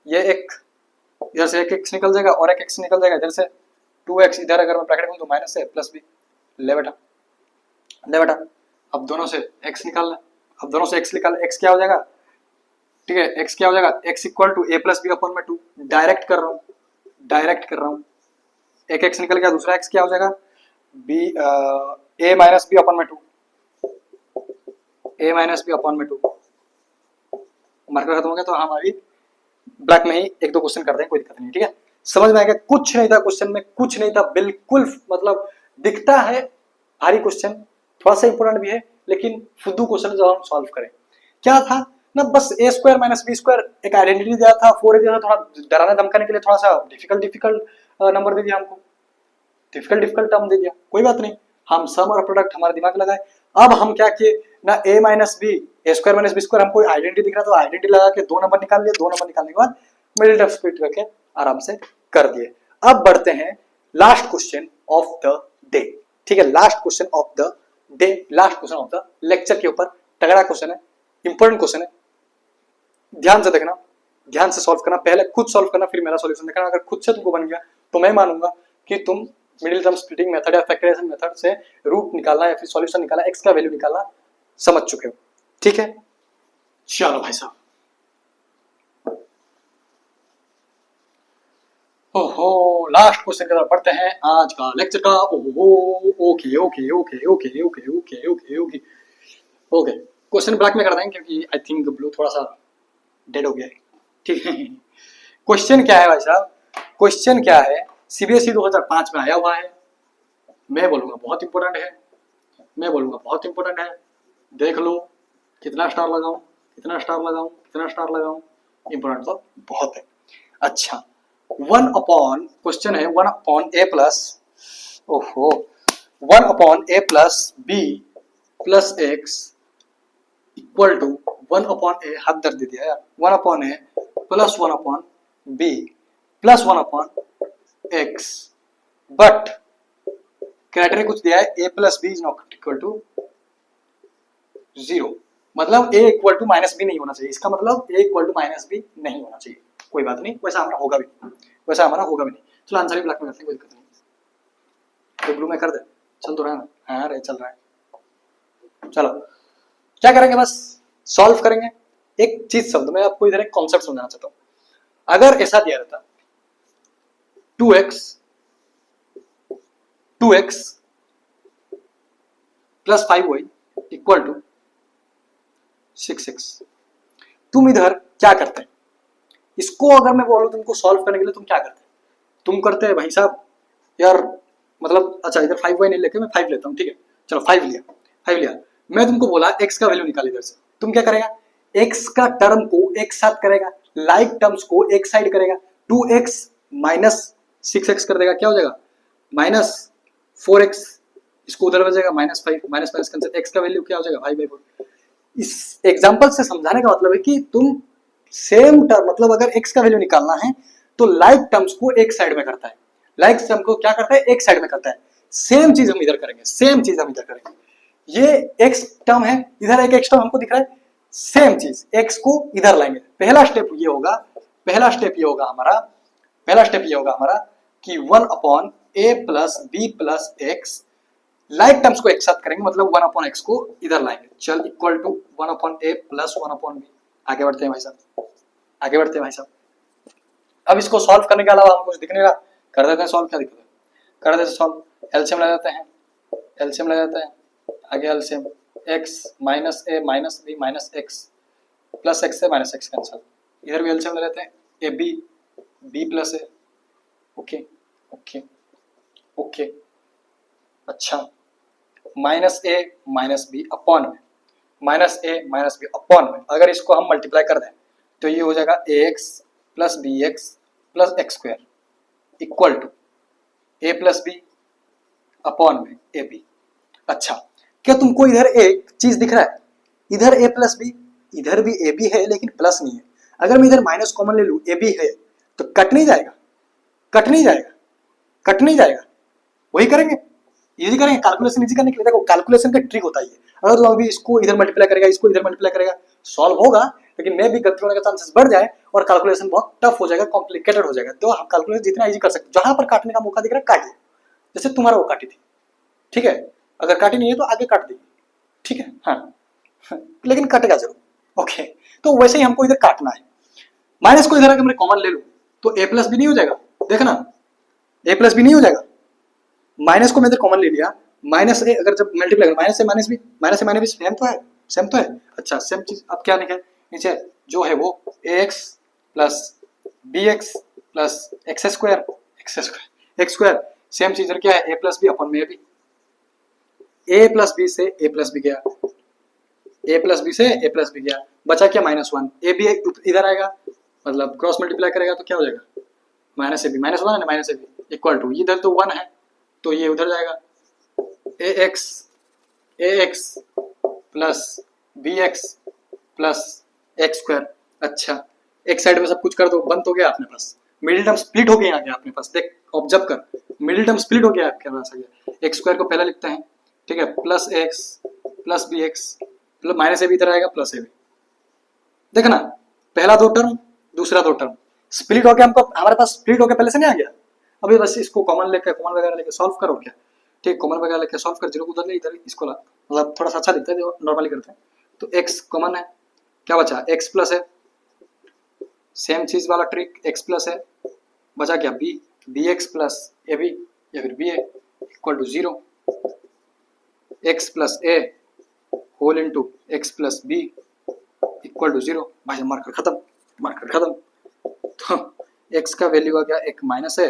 ये एक इधर से एक x निकल जाएगा और एक x निकल जाएगा इधर से, 2x इधर अगर मैं ब्रैकेट खोल दूं माइनस है प्लस बी, ले बेटा ले बेटा, अब दोनों से x निकालना, अब दोनों से x निकाल, x क्या हो जाएगा, ठीक है x क्या हो जाएगा, x equal to A plus B upon में 2, डायरेक्ट कर रहा हूँ, डायरेक्ट कर रहा हूँ, एक x निकल गया, दूसरा x क्या हो जाएगा, b a minus b upon में 2, a माइनस बी अपॉन में 2, मार्कर खत्म हो गया। तो हम अभी ब्लैक में ही एक दो क्वेश्चन करते हैं, कोई दिक्कत नहीं, ठीक है, समझ में आ गया, कुछ नहीं था क्वेश्चन में, कुछ नहीं था बिल्कुल, मतलब दिखता है भारी क्वेश्चन, थोड़ा सा इंपोर्टेंट भी है, लेकिन फुद्दू क्वेश्चन जब हम सॉल्व करें, क्या था ना, बस ए स्क्वायर माइनस बी स्क्वायर एक आइडेंटिटी दिया था, 4 दिया था, थोड़ा डराने धमकाने के लिए थोड़ा सा डिफिकल्ट नंबर दे दिया हमको, डिफिकल्ट डिफिकल्ट टर्म दे दिया, कोई बात नहीं, हम सम और प्रोडक्ट हमारा दिमाग लगाए। अब हम क्या किए ना, a minus b, A square minus B square, हमको आइडेंटिटी दिख रहा तो आइडेंटिटी लगा के 2 नंबर निकाल लिए, 2 नंबर निकालने के बाद मिडिल टर्म स्प्लिट करके आराम से कर दिए। अब बढ़ते हैं last question of the day, ठीक है, last question of the day, last question of the lecture के ऊपर। तगड़ा क्वेश्चन है, इंपॉर्टेंट क्वेश्चन है, ध्यान से देखना, ध्यान से सॉल्व करना, पहले खुद सॉल्व करना फिर मेरा सॉल्यूशन देखना। अगर खुद से तुमको बन गया तो मैं मानूंगा कि तुम मिडिल टर्म स्प्लिटिंग मेथड या फैक्टराइजेशन मेथड से रूट निकालना या फिर सॉल्यूशन निकालना, एक्स का वैल्यू निकालना समझ चुके हो, ठीक है। चलो भाई साहब, ओहो लास्ट क्वेश्चन की तरफ बढ़ते हैं आज का लेक्चर का। ओहो okay okay okay okay okay okay okay okay okay, question black में कर देंगे क्योंकि आई थिंक ब्लू थोड़ा सा डेड हो गया है, ठीक है। क्वेश्चन क्या है भाई साहब, क्वेश्चन क्या है, सीबीएसई 2005 में आया हुआ है, मैं बोलूंगा बहुत इंपॉर्टेंट है, मैं बोलूंगा बहुत इंपॉर्टेंट है, देख लो कितना स्टार लगाऊं, कितना स्टार लगाऊं, कितना स्टार लगाऊं, इंपॉर्टेंट तो बहुत है। अच्छा, 1 अपॉन, क्वेश्चन है 1 अपॉन ए प्लस, ओहो 1 upon A plus B plus X equal to 1 upon A, हाथ दर्द दे दिया यार, 1 upon A plus 1 upon B plus 1 upon X, but criteria कुछ दिया है, A plus B is not equal to 0, मतलब A equal to minus B नहीं होना चाहिए, इसका मतलब A equal to minus B नहीं होना चाहिए। कोई बात नहीं, वैसा हमारा होगा भी, वैसा हमारा होगा भी नहीं। चलो आंसर भी ब्लैक में करते हैं, कोई दिक्कत नहीं, तो ब्लू में कर दे, चल तो रहा है ना, हाँ रे चल रहा है। चलो क्या करेंगे, बस सॉल्व करेंगे। एक चीज शब्द में आपको इधर एक कॉन्सेप्ट समझाना चाहता हूं, अगर ऐसा दिया रहता 2x plus 5y equal to 6x, तुम इधर क्या करते हैं, इसको अगर मैं बोलूं तुमको सॉल्व करने के लिए तुम क्या करते हैं, तुम करते हैं भाई साहब यार, मतलब अच्छा इधर 5y नहीं लेके मैं 5 लेता हूं, ठीक है, चलो 5 लिया, 5 लिया, मैं तुमको बोला x का वैल्यू निकाल इधर से, तुम क्या करेगा, x का टर्म को एक साथ करेगा, लाइक टर्म्स को एक साइड करेगा, 2x माइनस 6x कर देगा, क्या हो जाएगा माइनस 4x, इसको उधर बचेगा minus 5, minus minus cancel, x का वैल्यू क्या हो जाएगा 5/4। इस एग्जांपल से समझाने का मतलब है कि तुम सेम टर्म, मतलब अगर x का वैल्यू निकालना है तो लाइक टर्म्स को एक साइड में करता है, लाइक टर्म को क्या करता है एक साइड में करता है, सेम चीज हम इधर करेंगे, सेम चीज हम इधर करेंगे। ये x टर्म है, इधर एक x टर्म हमको दिख रहा है, सेम चीज x को इधर लाएंगे। पहला स्टेप ये होगा, पहला स्टेप ये होगा हमारा, पहला स्टेप ये होगा हमारा कि 1 upon a plus B plus x, like terms को एक साथ करेंगे, मतलब 1 अपॉन एक्स को इधर लाएंगे, चल equal to 1 upon a plus 1 upon b. आगे बढ़ते हैं भाई साहब, आगे बढ़ते हैं भाई साहब। अब इसको सॉल्व करने के अलावा हम कुछ दिख नहीं रहा, कर देते हैं सॉल्व, क्या दिक्कत है, कर देते सॉल्व, एलसीएम लगा देते हैं, एलसीएम लगा देते हैं, आगे LCM x minus a minus b minus x plus x से माइनस x कैंसिल, इधर भी एलसीएम ले लेते हैं, a b b plus a, okay okay okay, अच्छा माइनस ए माइनस बी अपॉन में, माइनस ए माइनस बी अपॉन में, अगर इसको हम मल्टीप्लाई कर दें तो ये हो जाएगा A X plus B x plus X square equal to A plus B upon में ए बी। अच्छा, क्या तुमको इधर एक चीज दिख रहा है, इधर ए प्लस बी, इधर भी ए बी है लेकिन प्लस नहीं है, अगर मैं इधर माइनस कॉमन ले लूं ए बी है तो कट नहीं जाएगा, कट नहीं जाएगा, कट नहीं जाएगा, वही करेंगे, इजी करेंगे, कैलकुलेशन इजी करने के लिए। देखो कैलकुलेशन का ट्रिक होता है ये, अगर तुम अभी इसको इधर मल्टीप्लाई करेगा, इसको इधर मल्टीप्लाई करेगा, सॉल्व होगा लेकिन मे भी गलती होने का चांसेस बढ़ जाए और कैलकुलेशन बहुत टफ हो जाएगा, कॉम्प्लिकेटेड हो जाएगा। तो हम कैलकुलेशन जितना इजी कर सकते, जहां पर काटने का मौका दिख रहा है काटिए, जैसे तुम्हारा वो काटी थी, ठीक है, अगर काटी नहीं है तो आगे काट देगी, ठीक है, हाँ लेकिन कटेगा जरूर, ओके। तो वैसे ही हमको इधर काटना है, माइनस को इधर अगर मैं कॉमन ले लूं तो ए प्लस बी नहीं हो जाएगा, देखना ए प्लस बी नहीं हो जाएगा, माइनस को मैं इधर कॉमन ले लिया, माइनस ए अगर जब मल्टीप्लाई माइनस से माइनस बी, माइनस से माइनस बी सेम तो है, सेम तो है, अच्छा सेम चीज। अब क्या लिखा है नीचे, जो है वो A X plus B x plus X square, X square, same चीज क्या है, ए प्लस बी अपॉन में बी, ए प्लस बी से ए प्लस बी गया, ए प्लस बी से ए प्लस बी गया, बचा क्या -1, ए बी इधर आएगा, मतलब क्रॉस मल्टीप्लाई करेगा तो क्या हो जाएगा माइनस ए बी, -1 है ना, minus A B equal to, इधर तो 1 है तो ये उधर जाएगा, A X plus B x plus X square. अच्छा, एक साइड में सब कुछ कर दो, बंद हो गया अपने पास, मिडिल टर्म स्प्लिट हो गया आ गया अपने पास। देख ऑब्जर्व कर, मिडिल टर्म स्प्लिट हो गया आपके पास आ गया। एक्स स्क्वायर को पहले लिखते हैं, ठीक है, plus X plus B x plus minus A भी इधर आएगा प्लस ए भी। देखना पहला दो टर्म दूसरा दो टर्म स्प्लिट हो गया, हमको हमारे पास स्प्लिट हो गया पहले से नहीं आ गया। अभी बस इसको कॉमन लेकर कॉमन वगैरह लेकर सॉल्व करो क्या, ठीक, कॉमन वगैरह लेकर सॉल्व कर, जीरो उधर ले इधर इसको ला, मतलब थोड़ा सा अच्छा दिखता है जो नॉर्मली करते हैं। तो एक्स कॉमन है, क्या बचा, एक्स प्लस है, सेम चीज वाला ट्रिक, एक्स प्लस है, बचा क्या b, b x plus a b या फिर b a equal to zero, x plus a whole into x plus b equal to zero. भाई मार्कर खत्म, मार्कर खत्म। तो x का वैल्यू आ गया एक माइनस है,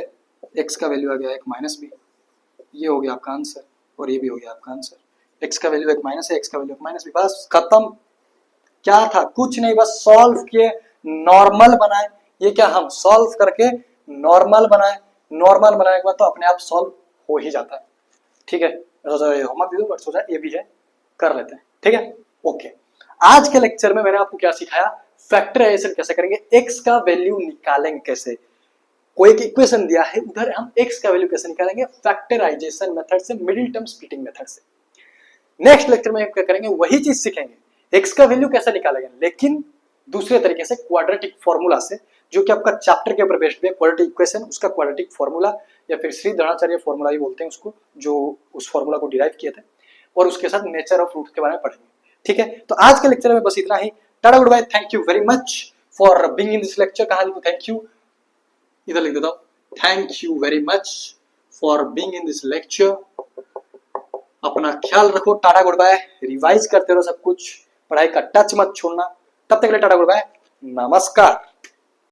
x का वैल्यू आ गया एक माइनस बी, ये हो गया आपका आंसर और ये भी हो गया आपका आंसर। x का वैल्यू एक माइनस है, x का वैल्यू एक माइनस बी, बस खत्म। क्या था, कुछ नहीं, बस सॉल्व किए, नॉर्मल बनाए। ये क्या, हम सॉल्व करके नॉर्मल बनाए, नॉर्मल बनाने के बाद तो अपने आप सॉल्व हो ही जाता है। ठीक है, होमवर्क दे दो बट सोचा ये भी है, कर लेते हैं। ठीक है, ओके। आज के लेक्चर में मैंने आपको क्या सिखाया, फैक्टराइजेशन कैसे करेंगे, x का वैल्यू निकालेंगे कैसे। कोई एक इक्वेशन दिया है, उधर हम x का वैल्यू कैसे निकालेंगे, फैक्टराइजेशन मेथड से, मिडिल टर्म स्प्लिटिंग मेथड से। नेक्स्ट लेक्चर में क्या करेंगे, वही चीज सीखेंगे, x का वैल्यू कैसे निकालेंगे, लेकिन दूसरे तरीके से, क्वाड्रेटिक फॉर्मूला से, जो कि आपका चैप्टर के ऊपर बेस्ड है, क्वाड्रेटिक इक्वेशन, उसका क्वाड्रेटिक फॉर्मूला या फिर श्री द्रोणाचार्य फॉर्मूला ही बोलते हैं उसको, जो उस फॉर्मूला को डिराइव किए थे, और उसके साथ नेचर ऑफ रूट के बारे में पढ़ेंगे। ठीक है, तो आज के लेक्चर में बस इतना ही। Tata goodbye, thank you very much for being in this lecture. कहां लिखूं, थैंक यू, इधर लिख देता हूं, thank you very much for being in this lecture. अपना ख्याल रखो, टाटा गुड बाय, रिवाइज करते रहो सब कुछ, पढ़ाई का टच मत छोड़ना। तब तक के लिए टाटा गुड बाय, नमस्कार।